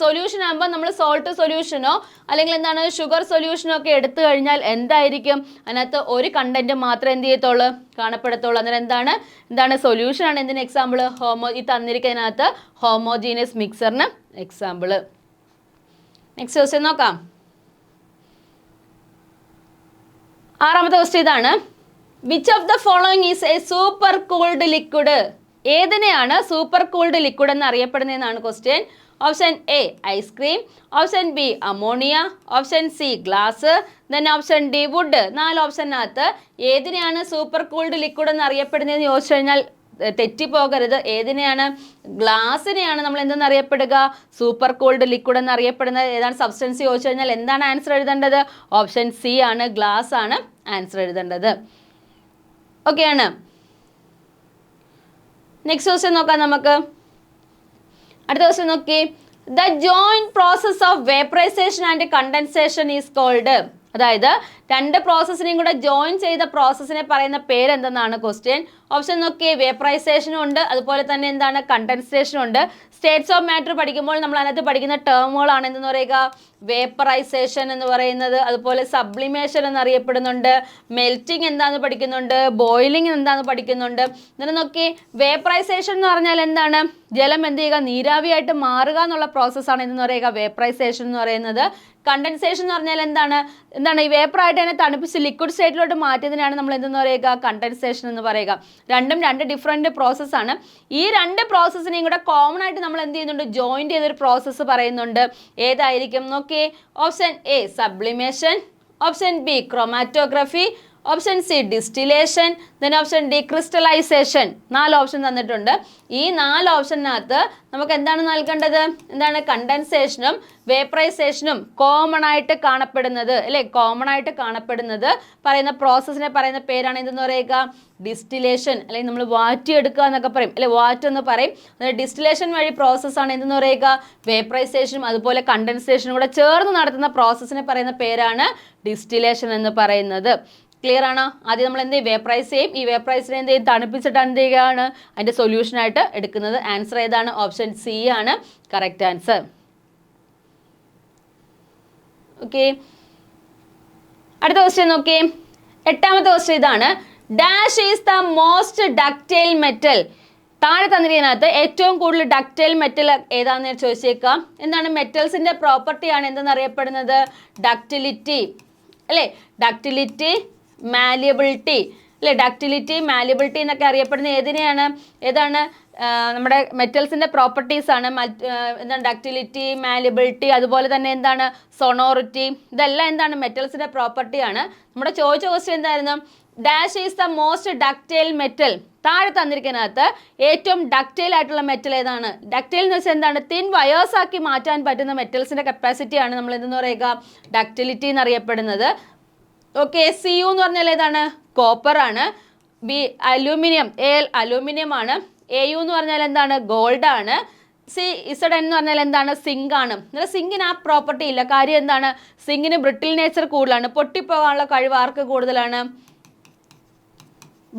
സൊല്യൂഷൻ ആകുമ്പോൾ നമ്മൾ സോൾട്ട് സൊല്യൂഷനോ അല്ലെങ്കിൽ എന്താണ് ഷുഗർ സൊല്യൂഷനോ ഒക്കെ എടുത്തു കഴിഞ്ഞാൽ എന്തായിരിക്കും? അതിനകത്ത് ഒരു കണ്ടന്റ് മാത്രമേ എന്ത് ചെയ്യത്തുള്ളൂ? കാണപ്പെടത്തുള്ളൂ. അന്നേരം എന്താണ് സൊല്യൂഷൻ ആണ്. എന്തിന് എക്സാമ്പിൾ? ഈ തന്നിരിക്കുന്നതിനകത്ത് ഹോമോജീനിയസ് മിക്സറിന് എക്സാമ്പിൾ. നെക്സ്റ്റ് ക്വസ്റ്റ്യൻ നോക്കാം. 6ാമത്തെ ക്വസ്റ്റ്യൻ ഇതാണ്. Which of the following is a super cooled liquid? ഏതിനെയാണ് സൂപ്പർ കൂൾഡ് ലിക്വിഡ് എന്ന് അറിയപ്പെടുന്നതെന്നാണ് question. Option a ice cream, option b ammonia, option c glass, then option d wood. 4 ഓപ്ഷനകത്ത് ഏതിനെയാണ് super cooled liquid എന്ന് അറിയപ്പെടുന്നതെന്ന് ചോദിച്ചു കഴിഞ്ഞാൽ തെറ്റിപ്പോകരുത്. ഏതിനെയാണ്? ഗ്ലാസിനെയാണ് നമ്മൾ എന്തെന്ന് അറിയപ്പെടുക? സൂപ്പർ കൂൾഡ് ലിക്വിഡ് എന്ന് അറിയപ്പെടുന്നത്. ഏതാണ് സബ്സ്റ്റൻസ് ചോദിച്ചു കഴിഞ്ഞാൽ എന്താണ് ആൻസർ എഴുതേണ്ടത്? ഓപ്ഷൻ സി ആണ്, ഗ്ലാസ് ആണ് ആൻസർ എഴുതേണ്ടത്. ഓക്കെ ആണ്. നെക്സ്റ്റ് ക്വസ്റ്റ്യൻ നോക്കാം നമുക്ക്. അടുത്ത ക്വസ്റ്റ്യൻ നോക്കി. The joint process of vaporisation and condensation is called. അതായത് രണ്ട് പ്രോസസ്സിനെയും കൂടെ ജോയിൻ ചെയ്ത പ്രോസസ്സിനെ പറയുന്ന പേര് എന്തെന്നാണ് ക്വസ്റ്റ്യൻ. ഓപ്ഷൻ നോക്കി. വേപ്പറൈസേഷനും ഉണ്ട്, അതുപോലെ തന്നെ എന്താണ് കണ്ടൻസേഷനും ഉണ്ട്. സ്റ്റേറ്റ്സ് ഓഫ് മാറ്റർ പഠിക്കുമ്പോൾ നമ്മൾ അതിനകത്ത് പഠിക്കുന്ന ടേമുകളാണ് എന്തെന്ന് പറയുക? വേപ്പറൈസേഷൻ എന്ന് പറയുന്നത്, അതുപോലെ സബ്ലിമേഷൻ എന്നറിയപ്പെടുന്നുണ്ട്, മെൽറ്റിംഗ് എന്താണെന്ന് പഠിക്കുന്നുണ്ട്, ബോയിലിംഗ് എന്താണെന്ന് പഠിക്കുന്നുണ്ട്. എന്നിട്ട് നോക്കി, വേപ്പറൈസേഷൻ എന്ന് പറഞ്ഞാൽ എന്താണ്? ജലം എന്ത് ചെയ്യുക? നീരാവിയായിട്ട് മാറുക എന്നുള്ള പ്രോസസ്സാണ് എന്തെന്ന് പറയുക? വേപ്പറൈസേഷൻ എന്ന് പറയുന്നത്. കണ്ടൻസേഷൻ എന്ന് പറഞ്ഞാൽ എന്താണ്? ഈ വേപ്പറായിട്ട് തന്നെ തണുപ്പിച്ച് ലിക്വിഡ് സ്റ്റേറ്റിലോട്ട് മാറ്റിയതിനാണ് നമ്മൾ എന്തെന്ന് പറയുക? കണ്ടൻസേഷൻ എന്ന് പറയുക. രണ്ടും രണ്ട് ഡിഫറെൻറ്റ് പ്രോസസ്സാണ്. ഈ രണ്ട് പ്രോസസ്സിനെയും കൂടെ കോമൺ ആയിട്ട് നമ്മൾ എന്ത് ചെയ്യുന്നുണ്ട്? ജോയിൻറ്റ് ചെയ്തൊരു പ്രോസസ്സ് പറയുന്നുണ്ട്. ഏതായിരിക്കും? നോക്കി. Option A sublimation, option B chromatography, option C distillation, then option D crystallisation. 4 option തന്നിട്ടുണ്ട്. ഈ 4 ഓപ്ഷനകത്ത് നമുക്ക് എന്താണ് നൽകേണ്ടത്? എന്താണ്? കണ്ടൻസേഷനും വേപ്പറൈസേഷനും കോമൺ ആയിട്ട് കാണപ്പെടുന്നത്, അല്ലേ? കോമൺ ആയിട്ട് കാണപ്പെടുന്നത് പറയുന്ന പ്രോസസ്സിനെ പറയുന്ന പേരാണ് എന്തെന്ന് പറയുക? ഡിസ്റ്റിലേഷൻ, അല്ലെങ്കിൽ നമ്മൾ വാറ്റിയെടുക്കുക എന്നൊക്കെ പറയും, അല്ലെ? വാറ്റ് എന്ന് പറയും. ഡിസ്റ്റിലേഷൻ വഴി പ്രോസസ്സാണ് എന്തെന്ന് പറയുക? വേപ്പറൈസേഷനും അതുപോലെ കണ്ടൻസേഷനും കൂടെ ചേർന്ന് നടത്തുന്ന പ്രോസസ്സിനെ പറയുന്ന പേരാണ് ഡിസ്റ്റിലേഷൻ എന്ന് പറയുന്നത്. ക്ലിയർ ആണോ? ആദ്യം നമ്മൾ എന്ത് ചെയ്യും? വേപ്പറൈസ് ചെയ്യും. ഈ വേപ്പറൈസിനെ എന്ത് ചെയ്യും? തണുപ്പിച്ചിട്ട് എന്ത് ചെയ്യുകയാണ്? അതിൻ്റെ സൊല്യൂഷനായിട്ട് എടുക്കുന്നത്. ആൻസർ ഏതാണ്? ഓപ്ഷൻ സി ആണ് കറക്റ്റ് ആൻസർ. ഓക്കെ, അടുത്ത ക്വസ്റ്റ്യൻ നോക്കി. 8ാമത്തെ ക്വസ്റ്റ്യൻ ഇതാണ്. Dash is the most ductile metal. താഴെ തന്നിരിക്കുന്നതിനകത്ത് ഏറ്റവും കൂടുതൽ ഡക്റ്റൈൽ മെറ്റൽ ഏതാണെന്ന് ചോദിച്ചേക്കാം. എന്താണ്? മെറ്റൽസിന്റെ പ്രോപ്പർട്ടിയാണ് എന്തെന്ന് അറിയപ്പെടുന്നത്? ഡക്റ്റിലിറ്റി, അല്ലേ? ഡക്റ്റിലിറ്റി, മാലിയബിലിറ്റി, അല്ലേ? ഡക്റ്റിലിറ്റി, മാലിയബിലിറ്റി എന്നൊക്കെ അറിയപ്പെടുന്ന ഏതാണ്? നമ്മുടെ മെറ്റൽസിന്റെ പ്രോപ്പർട്ടീസ് ആണ്. എന്താണ്? ഡക്റ്റിലിറ്റി, മാലിയബിലിറ്റി, അതുപോലെ തന്നെ എന്താണ്? സൊണോറിറ്റി. ഇതെല്ലാം എന്താണ്? മെറ്റൽസിന്റെ പ്രോപ്പർട്ടിയാണ്. നമ്മുടെ ചോദിച്ച ക്വസ്റ്റ്യൻ എന്തായിരുന്നു? Dash is the most ductile metal. താഴെ തന്നിരിക്കുന്നതിനകത്ത് ഏറ്റവും ഡക്റ്റൈൽ ആയിട്ടുള്ള മെറ്റൽ ഏതാണ്? ഡക്റ്റൈൽ എന്ന് വെച്ചാൽ എന്താണ്? തിൻ വയേഴ്സ് ആക്കി മാറ്റാൻ പറ്റുന്ന മെറ്റൽസിന്റെ കപ്പാസിറ്റിയാണ് നമ്മൾ എന്തെന്ന് പറയുക? ഡക്റ്റിലിറ്റി എന്നറിയപ്പെടുന്നത്. ഓക്കെ, സി യു എന്ന് പറഞ്ഞാൽ ഏതാണ്? കോപ്പർ ആണ്. ബി അലൂമിനിയം, അലൂമിനിയം ആണ്. എ യു എന്ന് പറഞ്ഞാൽ എന്താണ്? ഗോൾഡ് ആണ്. സി ഇസഡ് എന്ന് പറഞ്ഞാൽ എന്താണ്? സിങ്ക് ആണ്. എന്നാൽ സിങ്കിന് ആ പ്രോപ്പർട്ടി ഇല്ല. കാര്യം എന്താണ്? സിങ്കിന് ബ്രിട്ടിൽ നേച്ചർ കൂടുതലാണ്. പൊട്ടിപ്പോകാനുള്ള കഴിവ് ആർക്ക് കൂടുതലാണ്?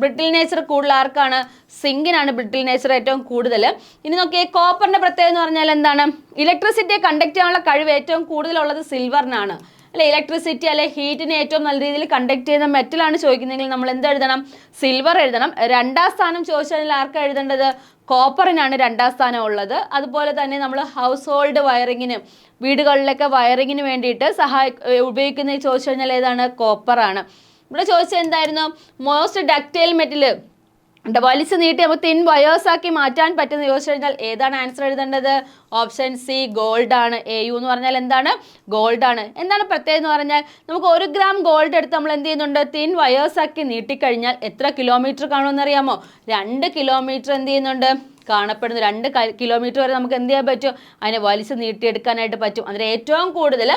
ബ്രിട്ടിൽ നേച്ചർ കൂടുതൽ ആർക്കാണ്? സിങ്കിനാണ് ബ്രിട്ടിൽ നേച്ചർ ഏറ്റവും കൂടുതൽ. ഇനി നോക്കിയേ, കോപ്പറിന്റെ പ്രത്യേകത എന്ന് പറഞ്ഞാൽ എന്താണ്? ഇലക്ട്രിസിറ്റിയെ കണ്ടക്ട് ചെയ്യാനുള്ള കഴിവ് ഏറ്റവും കൂടുതലുള്ളത് സിൽവറിനാണ്, അല്ലെ? ഇലക്ട്രിസിറ്റി അല്ലെ ഹീറ്റിനെ ഏറ്റവും നല്ല രീതിയിൽ കണ്ടക്ട് ചെയ്യുന്ന മെറ്റലാണ് ചോദിക്കുന്നതെങ്കിൽ നമ്മൾ എന്ത് എഴുതണം? സിൽവർ എഴുതണം. 2ാം സ്ഥാനം ചോദിച്ചാൽ ആർക്കാണ് എഴുതേണ്ടത്? കോപ്പറിനാണ് 2ാം സ്ഥാനം ഉള്ളത്. അതുപോലെ തന്നെ നമ്മൾ ഹൗസ് ഹോൾഡ് വയറിങ്ങിന്, വീടുകളിലൊക്കെ വയറിങ്ങിന് വേണ്ടിയിട്ട് ഉപയോഗിക്കുന്നത് ചോദിച്ചു കഴിഞ്ഞാൽ ഏതാണ്? കോപ്പറാണ്. ഇവിടെ ചോദിച്ചത് എന്തായിരുന്നു? മോസ്റ്റ് ഡക്റ്റൈൽ മെറ്റൽ വലിച്ചു നീട്ടി നമുക്ക് തിൻ വയേഴ്സ് ആക്കി മാറ്റാൻ പറ്റുന്ന ചോദിച്ചു കഴിഞ്ഞാൽ ഏതാണ് ആൻസർ എഴുതേണ്ടത്? ഓപ്ഷൻ സി ഗോൾഡ് ആണ്. എ യു എന്ന് പറഞ്ഞാൽ എന്താണ്? ഗോൾഡ് ആണ്. എന്താണ് പ്രത്യേകത എന്ന് പറഞ്ഞാൽ നമുക്ക് 1 ഗ്രാം ഗോൾഡ് എടുത്ത് നമ്മൾ എന്ത് ചെയ്യുന്നുണ്ട്? തിൻ വയേഴ്സ് ആക്കി നീട്ടിക്കഴിഞ്ഞാൽ എത്ര കിലോമീറ്റർ കാണുമെന്ന് അറിയാമോ? 2 കിലോമീറ്റർ എന്ത് ചെയ്യുന്നുണ്ട്? കാണപ്പെടുന്നു. 2 കിലോമീറ്റർ വരെ നമുക്ക് എന്ത് ചെയ്യാൻ പറ്റും? അതിനെ വലിച്ചു നീട്ടിയെടുക്കാനായിട്ട് പറ്റും. അതിന് ഏറ്റവും കൂടുതൽ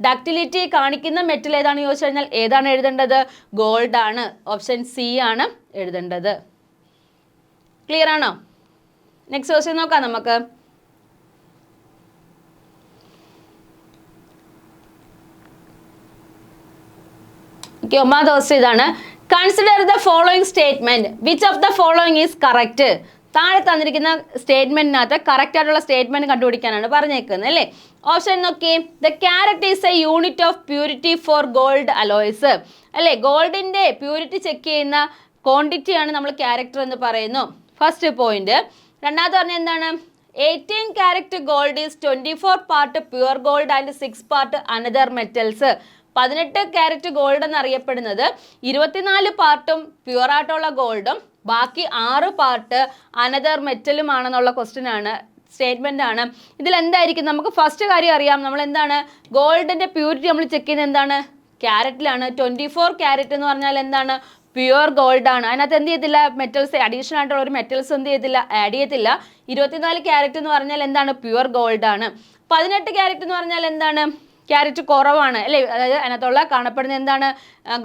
ഡക്റ്റിലിറ്റി കാണിക്കുന്ന മെറ്റൽ ഏതാണെന്ന് ചോദിച്ചു കഴിഞ്ഞാൽ ഏതാണ് എഴുതേണ്ടത്? ഗോൾഡ് ആണ്. ഓപ്ഷൻ സി ആണ് എഴുതേണ്ടത്. ക്ലിയർ ആണോ? നെക്സ്റ്റ് ക്വസ്റ്റ്യൻ നോക്കാം നമുക്ക്. ഓക്കെ, 9ാമത്തെ ക്വസ്റ്റ്യൻ ഇതാണ്. Consider the following statement. Which of the following is correct? താഴെ തന്നിരിക്കുന്ന സ്റ്റേറ്റ്മെന്റിനകത്ത് കറക്റ്റ് ആയിട്ടുള്ള സ്റ്റേറ്റ്മെന്റ് കണ്ടുപിടിക്കാനാണ് പറഞ്ഞേക്കുന്നത്, അല്ലേ? ഓപ്ഷൻ നോക്കി. The carrot is A unit of purity four gold alloys, അല്ലേ? ഗോൾഡിന്റെ പ്യൂരിറ്റി ചെക്ക് ചെയ്യുന്ന ക്വാണ്ടിറ്റിയാണ് നമ്മൾ ക്യാരക്ടർ എന്ന് പറയുന്നു. First point. 2ാമത് പറഞ്ഞ എന്താണ്? 18 carrot gold is 24 part pure gold and 6 part another metals. 18 carrot gold എന്നറിയപ്പെടുന്നത് 24 പാർട്ടും പ്യുവർ ആയിട്ടുള്ള ഗോൾഡും ബാക്കി 6 പാർട്ട് അനദർ മെറ്റലുമാണെന്നുള്ള ക്വസ്റ്റ്യൻ ആണ്, സ്റ്റേറ്റ്മെന്റ് ആണ്. ഇതിൽ എന്തായിരിക്കും? നമുക്ക് ഫസ്റ്റ് കാര്യം അറിയാം, നമ്മൾ എന്താണ് ഗോൾഡിന്റെ പ്യൂരിറ്റി നമ്മൾ ചെക്ക് ചെയ്യുന്നത് എന്താണ്? ക്യാരറ്റിലാണ്. 24 ക്യാരറ്റ് എന്ന് പറഞ്ഞാൽ എന്താണ്? പ്യുവർ ഗോൾഡ് ആണ്. അതിനകത്ത് എന്ത് ചെയ്യത്തില്ല? മെറ്റൽസ് അഡീഷണൽ ആയിട്ടുള്ള ഒരു മെറ്റൽസ് എന്ത് ചെയ്യത്തില്ല? ആഡ് ചെയ്യത്തില്ല. 24 ക്യാരറ്റ് എന്ന് പറഞ്ഞാൽ എന്താണ്? പ്യുവർ ഗോൾഡ് ആണ്. 18 ക്യാരറ്റ് എന്ന് പറഞ്ഞാൽ എന്താണ്? ക്യാരറ്റ് കുറവാണ് അല്ലേ? അതായത് അതിനകത്തുള്ള കാണപ്പെടുന്ന എന്താണ്?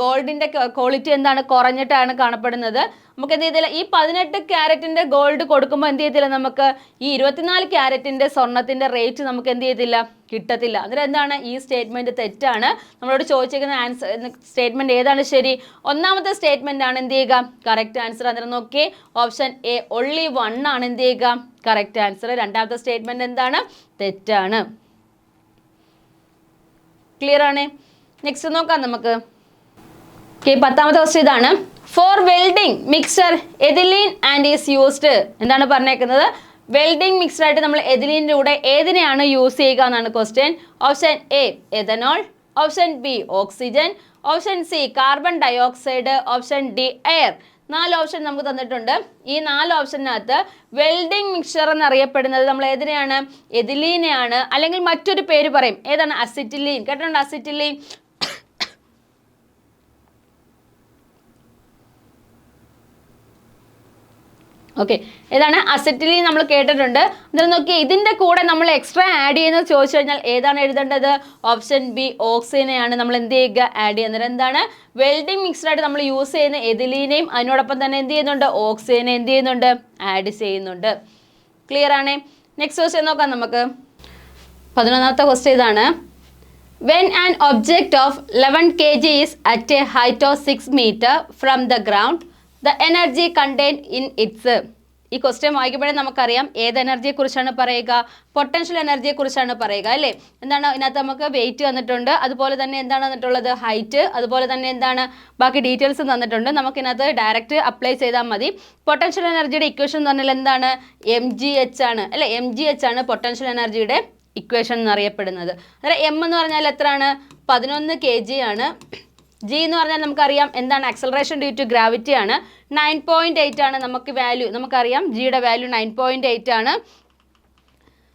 ഗോൾഡിന്റെ ക്വാളിറ്റി എന്താണ്? കുറഞ്ഞിട്ടാണ് കാണപ്പെടുന്നത്. നമുക്ക് എന്ത് ചെയ്തില്ല? ഈ 18 ക്യാരറ്റിന്റെ ഗോൾഡ് കൊടുക്കുമ്പോൾ എന്ത് ചെയ്യത്തില്ല? നമുക്ക് ഈ 24 ക്യാരറ്റിന്റെ സ്വർണത്തിന്റെ റേറ്റ് നമുക്ക് എന്ത് ചെയ്യത്തില്ല? കിട്ടത്തില്ല. അന്നേരം എന്താണ്? ഈ സ്റ്റേറ്റ്മെന്റ് തെറ്റാണ്. നമ്മളോട് ചോദിച്ചിരിക്കുന്ന ആൻസർ സ്റ്റേറ്റ്മെന്റ് ഏതാണ് ശരി? ഒന്നാമത്തെ സ്റ്റേറ്റ്മെന്റ് ആണ് എന്ത് ചെയ്യുക? Correct answer. അന്നേരം നോക്കി, ഓപ്ഷൻ എ only 1 ആണ് എന്ത് ചെയ്യുക? Correct answer. രണ്ടാമത്തെ സ്റ്റേറ്റ്മെന്റ് എന്താണ്? തെറ്റാണ്. ക്ലിയർ ആണ്? നെക്സ്റ്റ് നോക്കാം നമുക്ക്. പത്താമത്തെ ക്വസ്റ്റ്യൻ ഇതാണ്. For welding mixer ethylene and is used. എന്താണ് പറഞ്ഞേക്കുന്നത്? വെൽഡിംഗ് മിക്സർ ആയിട്ട് നമ്മൾ എഥിലീൻ്റെ കൂടെ ഏതിനെയാണ് യൂസ് ചെയ്യുക എന്നാണ് question. Option A ethanol, option B oxygen, option C carbon dioxide, option D air. 4 option നമുക്ക് തന്നിട്ടുണ്ട്. ഈ 4 ഓപ്ഷനകത്ത് വെൽഡിംഗ് മിക്സർ എന്നറിയപ്പെടുന്നത് നമ്മൾ ഏതിനെയാണ്? എഥിലീനെയാണ്. അല്ലെങ്കിൽ മറ്റൊരു പേര് പറയും, ഏതാണ്? അസിറ്റിലീൻ. കേട്ടിട്ടുണ്ട്? അസിറ്റിലീൻ. ഓക്കെ, ഏതാണ്? അസിറ്റിലീൻ നമ്മൾ കേട്ടിട്ടുണ്ട്. എന്നിട്ട് നോക്കി, ഇതിൻ്റെ കൂടെ നമ്മൾ എക്സ്ട്രാ ആഡ് ചെയ്യുന്നത് ചോദിച്ചു കഴിഞ്ഞാൽ ഏതാണ് എഴുതേണ്ടത്? ഓപ്ഷൻ ബി ഓക്സിജനെയാണ് നമ്മൾ എന്ത് ചെയ്യുക? ആഡ് ചെയ്യുന്നത്. എന്താണ്? വെൽഡിംഗ് മിക്സറായിട്ട് നമ്മൾ യൂസ് ചെയ്യുന്ന എഥിലീനെയും അതിനോടൊപ്പം തന്നെ എന്ത് ചെയ്യുന്നുണ്ട്? ഓക്സിജനെ എന്ത് ചെയ്യുന്നുണ്ട്? ആഡ് ചെയ്യുന്നുണ്ട്. ക്ലിയർ ആണ്? നെക്സ്റ്റ് ക്വസ്റ്റ്യൻ നോക്കാം നമുക്ക്. 11ാമത്തെ ക്വസ്റ്റ്യൻ ഇതാണ്. When an object of 11 kg is at a height of 6 meter from the ground, the energy contained in its. ഈ ക്വസ്റ്റ്യൻ വായിക്കുമ്പോഴേ നമുക്കറിയാം ഏത് എനർജിയെ കുറിച്ചാണ് പറയുക? പൊട്ടൻഷ്യൽ എനർജിയെ കുറിച്ചാണ് പറയുക അല്ലേ? എന്താണ് ഇതിനകത്ത് നമുക്ക് വെയിറ്റ് തന്നിട്ടുണ്ട്, അതുപോലെ തന്നെ എന്താണ് തന്നിട്ടുള്ളത്? ഹൈറ്റ്, അതുപോലെ തന്നെ എന്താണ് ബാക്കി ഡീറ്റെയിൽസും തന്നിട്ടുണ്ട്. നമുക്കിതിനകത്ത് ഡയറക്റ്റ് അപ്ലൈ ചെയ്താൽ മതി. പൊട്ടൻഷ്യൽ എനർജിയുടെ ഇക്വേഷൻ എന്ന് പറഞ്ഞാൽ എന്താണ്? mgh ആണ് അല്ലേ? mgh ആണ് പൊട്ടൻഷ്യൽ എനർജിയുടെ ഇക്വേഷൻ എന്നറിയപ്പെടുന്നത്. അതായത് എം എന്ന് പറഞ്ഞാൽ എത്രയാണ്? 11 kg ആണ്. ജി എന്ന് പറഞ്ഞാൽ നമുക്കറിയാം എന്താണ്? ആക്സലറേഷൻ ഡ്യൂ ടു ഗ്രാവിറ്റി ആണ്. 9.8 ആണ് നമുക്ക് വാല്യൂ. നമുക്കറിയാം ജിയുടെ വാല്യൂ 9.8 ആണ്.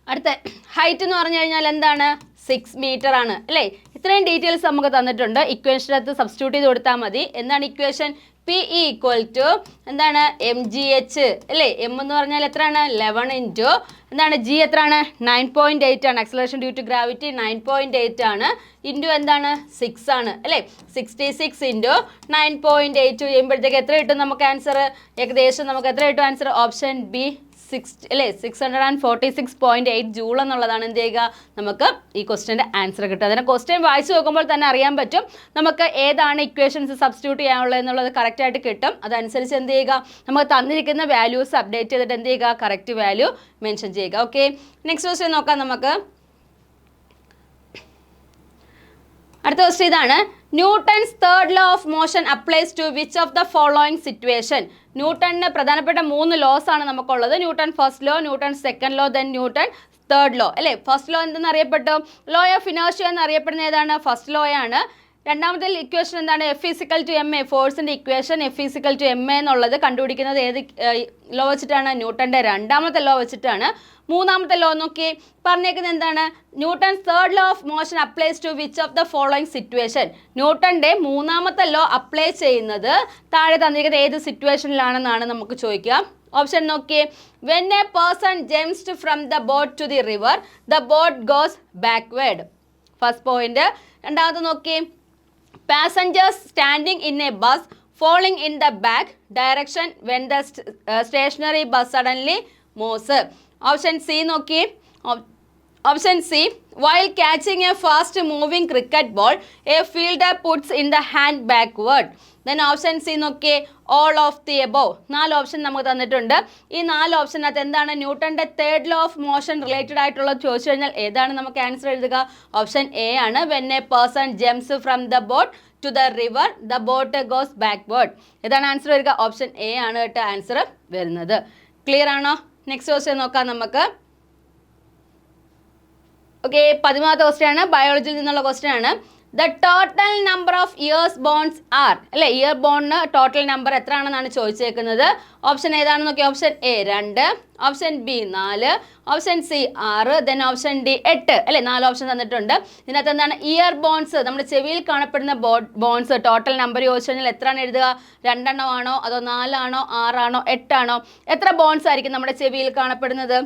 അടുത്ത ഹൈറ്റ് എന്ന് പറഞ്ഞു കഴിഞ്ഞാൽ എന്താണ്? 6 മീറ്റർ ആണ് അല്ലേ? ഇത്രയും ഡീറ്റെയിൽസ് നമുക്ക് തന്നിട്ടുണ്ട്. ഇക്വേഷനകത്ത് സബ്സ്റ്റിറ്റ്യൂട്ട് ചെയ്ത് കൊടുത്താൽ മതി. എന്താണ് equation? P E equal to എന്താണ്? mgh അല്ലേ? എം എന്ന് പറഞ്ഞാൽ എത്രയാണ്? 11 ഇൻറ്റു എന്താണ്? ജി എത്രയാണ്? 9.8 ആണ്. ആക്സലറേഷൻ ഡ്യൂ ടു ഗ്രാവിറ്റി 9.8 ആണ്. ഇൻറ്റു എന്താണ്? 6 ആണ് അല്ലേ? 66 ഇൻറ്റു 9.8 ചെയ്യുമ്പോഴത്തേക്ക് എത്ര കിട്ടും നമുക്ക് ആൻസർ? ഏകദേശം നമുക്ക് എത്ര കിട്ടും ആൻസർ? ഓപ്ഷൻ ബി 646.8 ജൂൾ എന്നുള്ളതാണ് എന്ത് ചെയ്യുക? നമുക്ക് ഈ ക്വസ്റ്റ്യൻ്റെ ആൻസർ കിട്ടും. അതിനെ ക്വസ്റ്റ്യൻ വായിച്ചു നോക്കുമ്പോൾ തന്നെ അറിയാൻ പറ്റും നമുക്ക് ഏതാണ് ഇക്വേഷൻസ് സബ്സ്റ്റിറ്റ്യൂട്ട് ചെയ്യാനുള്ളത് എന്നുള്ളത് കറക്റ്റായിട്ട് കിട്ടും. അതനുസരിച്ച് എന്ത് ചെയ്യുക? നമുക്ക് തന്നിരിക്കുന്ന വാല്യൂസ് അപ്ഡേറ്റ് ചെയ്തിട്ട് എന്ത് ചെയ്യുക? കറക്റ്റ് വാല്യൂ മെൻഷൻ ചെയ്യുക. ഓക്കെ, നെക്സ്റ്റ് ക്വസ്റ്റ്യൻ നോക്കാം നമുക്ക്. അടുത്ത ക്വസ്റ്റ്യൻ ഇതാണ്. Newton's third law of motion applies to which of the following situation. ന്യൂട്ടണിന് പ്രധാനപ്പെട്ട 3 ലോസ് ആണ് നമുക്കുള്ളത്. Newton first law, Newton second law, then Newton third law അല്ലേ? ഫസ്റ്റ് ലോ എന്തെന്ന് അറിയപ്പെട്ടു? ലോ ഓഫ് ഇനേർഷ്യ എന്നറിയപ്പെടുന്ന ഏതാണ്? ഫസ്റ്റ് ലോ ആണ്. രണ്ടാമത്തെ ഇക്വേഷൻ എന്താണ്? F is equal to m a. ഫോഴ്സിൻ്റെ equation f is equal to m a എന്നുള്ളത് കണ്ടുപിടിക്കുന്നത് ഏത് ലോ വെച്ചിട്ടാണ്? ന്യൂട്ടൻ്റെ രണ്ടാമത്തെ ലോ വെച്ചിട്ടാണ്. മൂന്നാമത്തെ ലോ നോക്കി പറഞ്ഞേക്കുന്നത് എന്താണ്? Newton's third law of motion applies to which of the following situation. ന്യൂട്ടൻ്റെ മൂന്നാമത്തെ ലോ അപ്ലൈ ചെയ്യുന്നത് താഴെ തന്നിരിക്കുന്നത് ഏത് സിറ്റുവേഷനിലാണെന്നാണ് നമുക്ക് ചോദിക്കുക. ഓപ്ഷൻ നോക്കിയേ. When a person jumps from the boat to the river, the boat goes backward. First point. രണ്ടാമത് നോക്കിയേ. Passengers standing in a bus falling in the back direction when the stationary bus suddenly moves. Option C നോക്കി. Option C, while catching a fast moving cricket ball, a fielder puts in the hand backward. Then option C നോക്കി. All of the above. 4 option നമുക്ക് തന്നിട്ടുണ്ട്. ഈ 4 ഓപ്ഷനകത്ത് എന്താണ് ന്യൂട്ടൻ്റെ third law of motion related ആയിട്ടുള്ളത് ചോദിച്ചു കഴിഞ്ഞാൽ ഏതാണ് നമുക്ക് ആൻസർ എഴുതുക? ഓപ്ഷൻ എ ആണ്. When a person jumps from the boat to the river, the boat goes backward. ഏതാണ് ആൻസർ വരിക? ഓപ്ഷൻ എ ആണ് കേട്ടോ ആൻസർ വരുന്നത്. ക്ലിയർ ആണോ? നെക്സ്റ്റ് ക്വസ്റ്റ്യൻ നോക്കാം നമുക്ക്. ഓക്കെ, 13ാമത്തെ ക്വസ്റ്റ്യൻ ആണ്. ബയോളജിയിൽ നിന്നുള്ള ക്വസ്റ്റ്യൻ ആണ്. The total number of ears bones are, അല്ലെ ഇയർ ബോണിന് ടോട്ടൽ നമ്പർ എത്ര ആണെന്നാണ് ചോദിച്ചേക്കുന്നത്. ഓപ്ഷൻ ഏതാണെന്ന് നോക്കി. Option A 2, option B 4, option C 6, then option D 8, അല്ലെ 4 ഓപ്ഷൻ തന്നിട്ടുണ്ട്. ഇതിനകത്ത് എന്താണ് ഇയർ ബോൺസ്, നമ്മുടെ ചെവിയിൽ കാണപ്പെടുന്ന ബോൺസ് ടോട്ടൽ നമ്പർ ചോദിച്ചു കഴിഞ്ഞാൽ എത്രയാണ് എഴുതുക? 2 എണ്ണം ആണോ അതോ 4 ആണോ 6 ആണോ 8 ആണോ? എത്ര ബോൺസ് ആയിരിക്കും നമ്മുടെ ചെവിയിൽ കാണപ്പെടുന്നത്?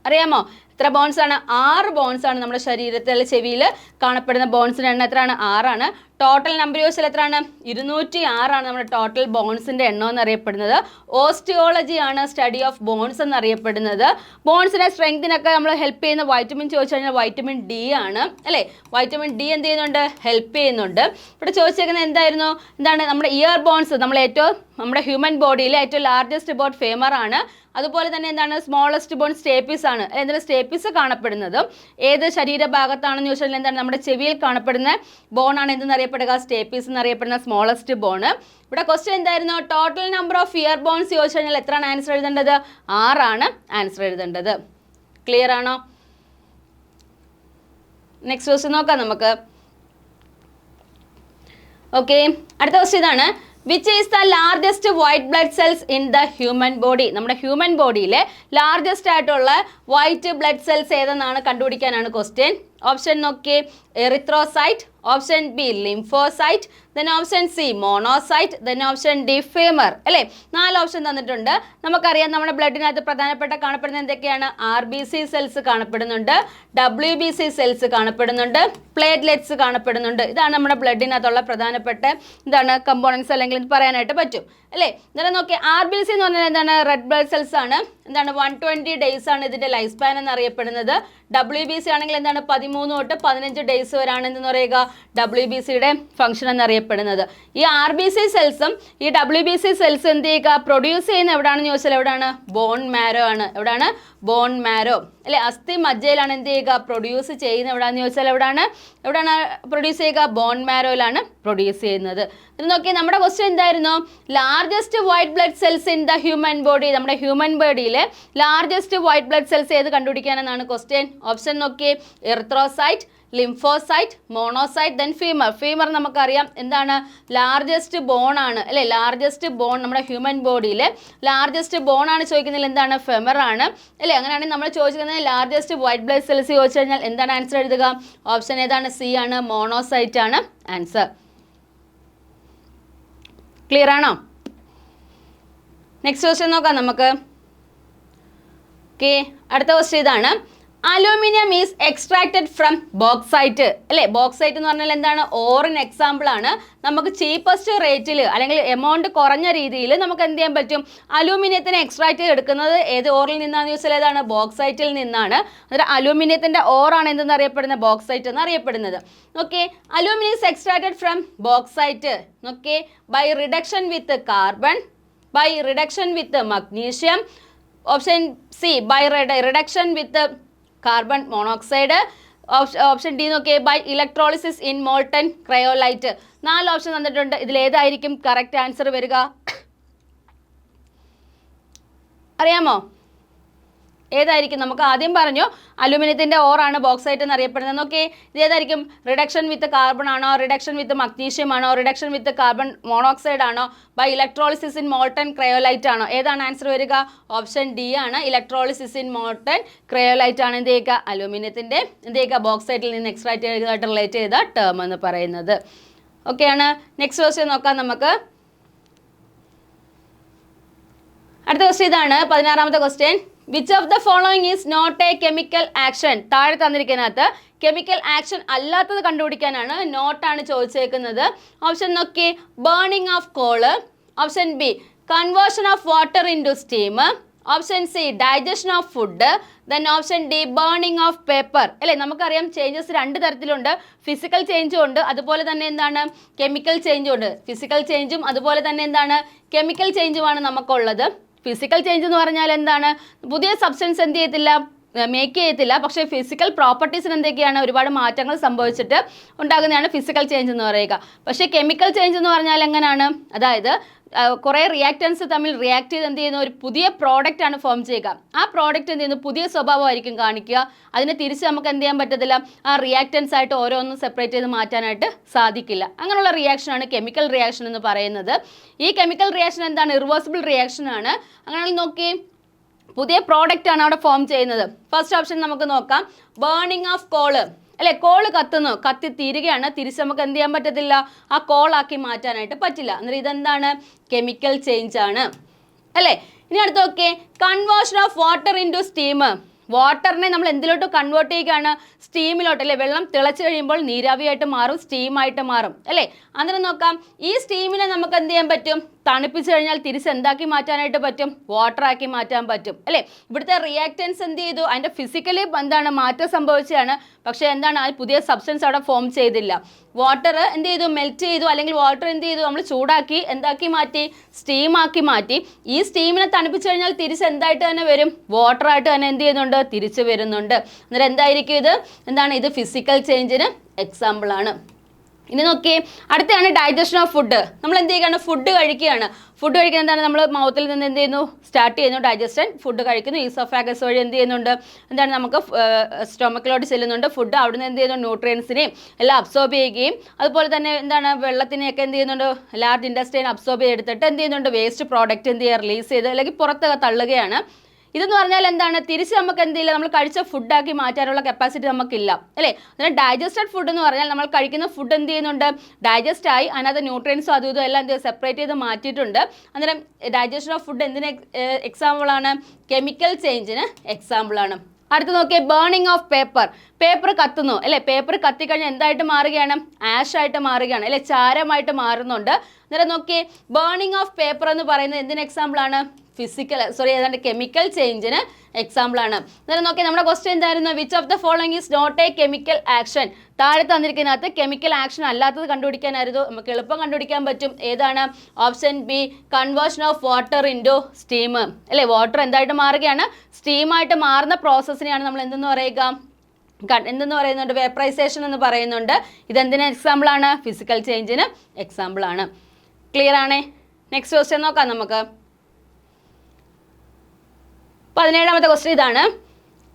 അറിയാമോ? എത്ര ബോൺസ് ആണ്? 6 ബോൺസ് ആണ് നമ്മുടെ ശരീരത്തിലെ ചെവിയിൽ കാണപ്പെടുന്ന ബോൺസിൻ്റെ എണ്ണം എത്രയാണ്? 6 ആണ്. ടോട്ടൽ നമ്പർ ചോദിച്ചാൽ എത്രയാണ്? 206 ആണ് നമ്മുടെ ടോട്ടൽ ബോൺസിൻ്റെ എണ്ണം എന്നറിയപ്പെടുന്നത്. ഓസ്റ്റിയോളജി ആണ് സ്റ്റഡി ഓഫ് ബോൺസ് എന്നറിയപ്പെടുന്നത്. ബോൺസിനെ സ്ട്രെങ്തിനൊക്കെ നമ്മൾ ഹെൽപ്പ് ചെയ്യുന്ന വൈറ്റമിൻ ചോദിച്ചു കഴിഞ്ഞാൽ വൈറ്റമിൻ ഡി ആണ്, അല്ലേ? വൈറ്റമിൻ ഡി എന്ത് ചെയ്യുന്നുണ്ട്? ഹെൽപ്പ് ചെയ്യുന്നുണ്ട്. ഇവിടെ ചോദിച്ചേക്കുന്നത് എന്തായിരുന്നു? എന്താണ് നമ്മുടെ ഇയർ ബോൺസ്, നമ്മുടെ ഹ്യൂമൻ ബോഡിയിലെ ഏറ്റവും ലാർജസ്റ്റ് ബോൺ ഫേമർ ആണ്. അതുപോലെ തന്നെ എന്താണ് സ്മോളസ്റ്റ് ബോൺ സ്റ്റേപ്പീസ് ആണ്. എന്താണ് സ്റ്റേപ്പീസ് കാണപ്പെടുന്നത് ഏത് ശരീരഭാഗത്താണെന്ന് ചോദിച്ചാൽ എന്താണ് നമ്മുടെ ചെവിയിൽ കാണപ്പെടുന്ന ബോൺ ആണ് എന്തെന്നറിയപ്പെടുക? സ്റ്റേപ്പീസ് എന്നറിയപ്പെടുന്ന സ്മോളസ്റ്റ് ബോൺ. ഇവിടെ ക്വസ്റ്റ്യൻ എന്തായിരുന്നു? Total number of ear bones ചോദിച്ചു കഴിഞ്ഞാൽ എത്രയാണ് ആൻസർ എഴുതേണ്ടത്? 6 ആണ് ആൻസർ എഴുതേണ്ടത്. ക്ലിയർ ആണോ? നെക്സ്റ്റ് ക്വസ്റ്റ്യൻ നോക്കാം നമുക്ക്. ഓക്കെ, അടുത്ത ക്വസ്റ്റ്യൻ ഇതാണ്. Which is the largest white blood cells in the human body? നമ്മുടെ ഹ്യൂമൻ ബോഡിയിലെ ലാർജസ്റ്റ് ആയിട്ടുള്ള വൈറ്റ് ബ്ലഡ് സെൽസ് ഏതെന്നാണ് കണ്ടുപിടിക്കാനാണ് ക്വസ്റ്റ്യൻ. ഓപ്ഷൻ നോക്കിയേ. Erythrocyte, option b lymphocyte, then option c monocyte, then option d femur, അല്ലേ? 4 option തന്നിട്ടുണ്ട്. നമുക്കറിയാം നമ്മുടെ ബ്ലഡിനകത്ത് പ്രധാനപ്പെട്ട കാണപ്പെടുന്ന എന്തൊക്കെയാണ്? RBC സെൽസ് കാണപ്പെടുന്നുണ്ട്, WBC സെൽസ് കാണപ്പെടുന്നുണ്ട്, പ്ലേറ്റ്ലെറ്റ്സ് കാണപ്പെടുന്നുണ്ട്. ഇതാണ് നമ്മുടെ ബ്ലഡിനകത്തുള്ള പ്രധാനപ്പെട്ട കമ്പോണൻസ്, അല്ലെങ്കിൽ ഇത് പറയാനായിട്ട് പറ്റും, അല്ലേ? ഇന്നലെ നോക്കി RBC എന്ന് പറഞ്ഞാൽ എന്താണ്? റെഡ് ബ്ലഡ് സെൽസ് ആണ്. എന്താണ് 120 ഡേയ്സ് ആണ് ഇതിൻ്റെ ലൈഫ് സ്പാൻ എന്നറിയപ്പെടുന്നത്. WBC ആണെങ്കിൽ എന്താണ് 13 തൊട്ട് 15 ഡേയ്സ് വരെയാണ് എന്ന് പറയുക WBCയുടെ ഫംഗ്ഷൻ എന്നറിയപ്പെടുന്നത്. ഈ RBC സെൽസും ഈ WBC സെൽസ് എന്ത് ചെയ്യുക? പ്രൊഡ്യൂസ് ചെയ്യുന്ന എവിടെയാണെന്ന് ചോദിച്ചാൽ എവിടെയാണ്? ബോൺ മാരോ ആണ്. എവിടെയാണ്? ബോൺ മാരോ, അല്ലെ? അസ്ഥി മജ്ജയിലാണ് എന്ത് ചെയ്യുക? പ്രൊഡ്യൂസ് ചെയ്യുന്ന എവിടെയാണെന്ന് ചോദിച്ചാൽ എവിടെയാണ് പ്രൊഡ്യൂസ് ചെയ്യുക? ബോൺ മാരോയിലാണ് പ്രൊഡ്യൂസ് ചെയ്യുന്നത്. ഇത് നോക്കി, നമ്മുടെ ക്വസ്റ്റ്യൻ എന്തായിരുന്നു? Largest white blood cells in the human body. നമ്മുടെ ഹ്യൂമൻ ബോഡിയിലെ ലാർജസ്റ്റ് വൈറ്റ് ബ്ലഡ് സെൽസ് ഏത് കണ്ടുപിടിക്കാനെന്നാണ് ക്വസ്റ്റ്യൻ. ഓപ്ഷൻ നോക്കി. Erythrocyte, lymphocyte, monocyte, then femur. Femur നമുക്കറിയാം എന്താണ്? ലാർജസ്റ്റ് ബോൺ ആണ്, അല്ലേ? ലാർജസ്റ്റ് ബോൺ നമ്മുടെ ഹ്യൂമൻ ബോഡിയിലെ ലാർജസ്റ്റ് ബോൺ ആണ് ചോദിക്കുന്നതിൽ എന്താണ്? ഫെമർ ആണ്, അല്ലേ? അങ്ങനെയാണെങ്കിൽ നമ്മൾ ചോദിക്കുന്നത് ലാർജസ്റ്റ് വൈറ്റ് ബ്ലഡ് സെൽസ് ചോദിച്ചു കഴിഞ്ഞാൽ എന്താണ് ആൻസർ എഴുതുക? ഓപ്ഷൻ ഏതാണ്? സി ആണ്, മോണോസൈറ്റ് ആണ് ആൻസർ. ക്ലിയർ ആണോ? നെക്സ്റ്റ് ക്വസ്റ്റ്യൻ നോക്കാം നമുക്ക്. ഓക്കെ, അടുത്ത ക്വസ്റ്റ്യൻ ഇതാണ്. Aluminium is extracted from bauxite, അല്ലേ? ബോക്സൈറ്റ് എന്ന് പറഞ്ഞാൽ എന്താണ്? ഓറിന് എക്സാമ്പിൾ ആണ്. നമുക്ക് ചീപ്പസ്റ്റ് റേറ്റിൽ അല്ലെങ്കിൽ എമൗണ്ട് കുറഞ്ഞ രീതിയിൽ നമുക്ക് എന്ത് ചെയ്യാൻ പറ്റും? അലൂമിനിയത്തിനെ എക്സ്ട്രാക്ട് ചെയ്തെടുക്കുന്നത് ഏത് ഓറിൽ നിന്നാണെന്ന് ചോദിച്ചാൽ ഏതാണ്? ബോക്സൈറ്റിൽ നിന്നാണ്. അതായത് അലൂമിനിയത്തിൻ്റെ ഓറാണ് എന്തെന്ന് അറിയപ്പെടുന്നത്? ബോക്സൈറ്റ് എന്ന് അറിയപ്പെടുന്നത്. Okay, aluminium is extracted from bauxite. Okay, by reduction with carbon, by reduction with magnesium. Option c by reduction with carbon monoxide. Option d നോക്കിയേ by electrolysis in molten cryolite. 4 option തന്നിട്ടുണ്ട്. ഇതിൽ ഏതായിരിക്കും correct answer വരിക? അറിയാമോ? ഏതായിരിക്കും? നമുക്ക് ആദ്യം പറഞ്ഞു അലൂമിനിയത്തിൻ്റെ ഓറാണ് ബോക്സൈറ്റ് എന്നറിയപ്പെടുന്നത്. നോക്കിയേ, ഇത് ഏതായിരിക്കും? റിഡക്ഷൻ വിത്ത് കാർബൺ ആണോ, റിഡക്ഷൻ വിത്ത് മഗ്നീഷ്യം ആണോ, റിഡക്ഷൻ വിത്ത് കാർബൺ മോണോക്സൈഡ് ആണോ, by electrolysis in molten cryolite ആണോ? ഏതാണ് ആൻസർ വരിക? ഓപ്ഷൻ ഡി ആണ്, ഇലക്ട്രോളിസിസ് ഇൻ മോൾട്ടൺ ക്രയോലൈറ്റ് ആണ് എന്ത് ചെയ്യുക? അലൂമിനിയത്തിൻ്റെ എന്ത് ചെയ്യുക? ബോക്സൈറ്റിൽ നിന്ന് എക്സ്ട്രാക്ട് ചെയ്തതായിട്ട് റിലേറ്റ് ചെയ്ത ടേം എന്ന് പറയുന്നത്. ഓക്കെ ആണ്. നെക്സ്റ്റ് ക്വസ്റ്റ്യൻ നോക്കാം നമുക്ക്. അടുത്ത ക്വസ്റ്റ്യൻ ഇതാണ് 16ാമത്തെ question. Which of the following is not a chemical action? താഴെ തന്നിരിക്കുന്നതിനകത്ത് കെമിക്കൽ ആക്ഷൻ അല്ലാത്തത് കണ്ടുപിടിക്കാനാണ് നോട്ടാണ് ചോദിച്ചേക്കുന്നത്. ഓപ്ഷൻ നോക്കി. Burning of coal, option b conversion of water in to steam, option c digestion of food, then option d burning of paper. അല്ലേ? നമുക്കറിയാം changes 2 തരത്തിലുണ്ട്. ഫിസിക്കൽ ചേഞ്ചും ഉണ്ട്, അതുപോലെ തന്നെ എന്താണ് കെമിക്കൽ ചേഞ്ചും ഉണ്ട്. ഫിസിക്കൽ ചേഞ്ചും അതുപോലെ തന്നെ എന്താണ് കെമിക്കൽ ചേഞ്ചുമാണ് നമുക്കുള്ളത്. ഫിസിക്കൽ ചേഞ്ച് എന്ന് പറഞ്ഞാൽ എന്താണ്? പുതിയ സബ്സ്റ്റൻസ് എന്ത് ചെയ്യത്തില്ല? മേക്ക് ചെയ്യത്തില്ല. പക്ഷേ ഫിസിക്കൽ പ്രോപ്പർട്ടീസിന് എന്തൊക്കെയാണ് ഒരുപാട് മാറ്റങ്ങൾ സംഭവിച്ചിട്ട് ഉണ്ടാകുന്നതാണ് ഫിസിക്കൽ ചേഞ്ച് എന്ന് പറയുക. പക്ഷേ കെമിക്കൽ ചേഞ്ച് എന്ന് പറഞ്ഞാൽ എങ്ങനെയാണ്? അതായത് കുറേ റിയാക്റ്റൻസ് തമ്മിൽ റിയാക്ട് ചെയ്ത് എന്ത് ചെയ്യുന്ന ഒരു പുതിയ പ്രോഡക്റ്റ് ആണ് ഫോം ചെയ്യുക. ആ പ്രോഡക്റ്റ് എന്ത് ചെയ്യുന്നു? പുതിയ സ്വഭാവമായിരിക്കും കാണിക്കുക. അതിനെ തിരിച്ച് നമുക്ക് എന്ത് ചെയ്യാൻ പറ്റത്തില്ല, ആ റിയാക്റ്റൻസ് ആയിട്ട് ഓരോന്നും സെപ്പറേറ്റ് ചെയ്ത് മാറ്റാനായിട്ട് സാധിക്കില്ല. അങ്ങനെയുള്ള റിയാക്ഷനാണ് കെമിക്കൽ റിയാക്ഷൻ എന്ന് പറയുന്നത്. ഈ കെമിക്കൽ റിയാക്ഷൻ എന്താണ്? ഇറിവേഴ്സിബിൾ റിയാക്ഷൻ ആണ്. അങ്ങനെ നോക്കി പുതിയ പ്രോഡക്റ്റ് ആണ് അവിടെ ഫോം ചെയ്യുന്നത്. ഫസ്റ്റ് ഓപ്ഷൻ നമുക്ക് നോക്കാം, ബേണിംഗ് ഓഫ് കോള് അല്ലേ. കോള് കത്തുന്നു, കത്തി തീരുകയാണ്. തിരിച്ച് നമുക്ക് എന്ത് ചെയ്യാൻ പറ്റത്തില്ല, ആ കോളാക്കി മാറ്റാനായിട്ട് പറ്റില്ല. അന്നേരം ഇതെന്താണ്? കെമിക്കൽ ചേഞ്ച് ആണ് അല്ലേ. ഇനി അടുത്ത് നോക്കിയേ, conversion of water in to steam. വാട്ടറിനെ നമ്മൾ എന്തിലോട്ട് കൺവേർട്ട് ചെയ്യുകയാണ്? സ്റ്റീമിലോട്ട് അല്ലേ. വെള്ളം തിളച്ച് കഴിയുമ്പോൾ നീരാവിയായിട്ട് മാറും, സ്റ്റീമായിട്ട് മാറും അല്ലേ. അന്നേരം നോക്കാം, ഈ സ്റ്റീമിനെ നമുക്ക് എന്ത് ചെയ്യാൻ പറ്റും? തണുപ്പിച്ച് കഴിഞ്ഞാൽ തിരിച്ച് എന്താക്കി മാറ്റാനായിട്ട് പറ്റും? വാട്ടറാക്കി മാറ്റാൻ പറ്റും അല്ലേ. ഇവിടുത്തെ റിയാക്റ്റൻസ് എന്ത് ചെയ്തു? അതിൻ്റെ ഫിസിക്കലി എന്താണ് മാറ്റം സംഭവിച്ചതാണ്. പക്ഷേ എന്താണ്, ആ പുതിയ സബ്സ്റ്റൻസ് അവിടെ ഫോം ചെയ്തില്ല. വാട്ടർ എന്ത് ചെയ്തു? മെൽറ്റ് ചെയ്തു. അല്ലെങ്കിൽ വാട്ടർ എന്ത് ചെയ്തു? നമ്മൾ ചൂടാക്കി എന്താക്കി മാറ്റി? സ്റ്റീമാക്കി മാറ്റി. ഈ സ്റ്റീമിനെ തണുപ്പിച്ച് കഴിഞ്ഞാൽ തിരിച്ച് എന്തായിട്ട് തന്നെ വരും? വാട്ടറായിട്ട് തന്നെ എന്ത് ചെയ്യുന്നുണ്ട്? തിരിച്ച് വരുന്നുണ്ട്. അന്നേരം എന്തായിരിക്കും ഇത്? എന്താണ് ഇത്? ഫിസിക്കൽ ചേഞ്ചിന് എക്സാമ്പിൾ ആണ്. ഇനി നോക്കിയേ, അടുത്താണ് ഡൈജഷൻ ഓഫ് ഫുഡ്. നമ്മൾ എന്ത് ചെയ്യുകയാണ്? ഫുഡ് കഴിക്കുകയാണ്. ഫുഡ് കഴിക്കുന്നത് എന്താണ്? നമ്മൾ മൗത്തിൽ നിന്ന് എന്ത് ചെയ്യുന്നു? സ്റ്റാർട്ട് ചെയ്യുന്നു ഡൈജഷൻ. ഫുഡ് കഴിക്കുന്നു, ഈസോഫാഗസ് വഴി എന്ത് ചെയ്യുന്നുണ്ട്? എന്താണ് നമുക്ക് സ്റ്റൊമക്കിലോട്ട് ചെല്ലുന്നുണ്ട്. ഫുഡ് അവിടുന്ന് എന്ത് ചെയ്യുന്നു? ന്യൂട്രിയൻസിനെയും എല്ലാം അബ്സോർബ് ചെയ്യുകയും അതുപോലെ തന്നെ എന്താണ് വെള്ളത്തിനെയൊക്കെ എന്ത് ചെയ്യുന്നുണ്ട്? ലാർജ് ഇൻഡസ്ട്രീനെ അബ്സോർബ് ചെയ്തെടുത്തിട്ട് എന്ത് ചെയ്യുന്നുണ്ട്? വേസ്റ്റ് പ്രോഡക്റ്റ് എന്ത് ചെയ്യുക? റിലീസ് ചെയ്ത് അല്ലെങ്കിൽ പുറത്ത് തള്ളുകയാണ്. ഇതെന്ന് പറഞ്ഞാൽ എന്താണ്? തിരിച്ച് നമുക്ക് എന്തില്ല, നമ്മൾ കഴിച്ച ഫുഡാക്കി മാറ്റാനുള്ള കപ്പാസിറ്റി നമുക്കില്ല അല്ലേ. അന്നേരം ഡൈജസ്റ്റഡ് ഫുഡ് എന്ന് പറഞ്ഞാൽ നമ്മൾ കഴിക്കുന്ന ഫുഡ് എന്ത് ചെയ്യുന്നുണ്ട്? ഡൈജസ്റ്റ് ആയി, അതിനകത്ത് ന്യൂട്രിയൻസും അതും ഇതും എല്ലാം എന്ത് സെപ്പറേറ്റ് ചെയ്ത് മാറ്റിയിട്ടുണ്ട്. അന്നേരം ഡൈജഷൻ ഓഫ് ഫുഡ് എന്തിന് എക്സാമ്പിളാണ്? കെമിക്കൽ ചേഞ്ചിന് എക്സാമ്പിളാണ്. അടുത്ത് നോക്കിയേ, ബേണിംഗ് ഓഫ് പേപ്പർ. പേപ്പർ കത്തുന്നു അല്ലേ. പേപ്പർ കത്തിക്കഴിഞ്ഞാൽ എന്തായിട്ട് മാറുകയാണ്? ആഷ് ആയിട്ട് മാറുകയാണ് അല്ലേ, ചാരമായിട്ട് മാറുന്നുണ്ട്. അന്നേരം നോക്കിയേ, ബേണിംഗ് ഓഫ് പേപ്പർ എന്ന് പറയുന്നത് എന്തിന് എക്സാമ്പിളാണ്? ഏതാണ്ട് കെമിക്കൽ ചേഞ്ചിന് എക്സാമ്പിൾ ആണ്. അന്നേരം നോക്കി, നമ്മുടെ ക്വസ്റ്റ്യൻ എന്തായിരുന്നു? Which of the following is not a chemical action. താഴെ തന്നിരിക്കുന്നതിനകത്ത് കെമിക്കൽ ആക്ഷൻ അല്ലാത്തത് കണ്ടുപിടിക്കാനായിരുന്നു. നമുക്ക് എളുപ്പം കണ്ടുപിടിക്കാൻ പറ്റും. ഏതാണ്? Option b, conversion of water into steam അല്ലേ. വാട്ടർ എന്തായിട്ട് മാറുകയാണ്? സ്റ്റീമായിട്ട് മാറുന്ന പ്രോസസ്സിനെയാണ് നമ്മൾ എന്തെന്ന് പറയുക? എന്തെന്ന് പറയുന്നുണ്ട്? വേപ്പറൈസേഷൻ എന്ന് പറയുന്നുണ്ട്. ഇതെന്തിന് എക്സാമ്പിൾ ആണ്? ഫിസിക്കൽ ചേഞ്ചിന് എക്സാമ്പിൾ ആണ്. ക്ലിയർ ആണേ? നെക്സ്റ്റ് ക്വസ്റ്റ്യൻ നോക്കാം നമുക്ക്. 17ാമത്തെ ക്വസ്റ്റ്യൻ ഇതാണ്.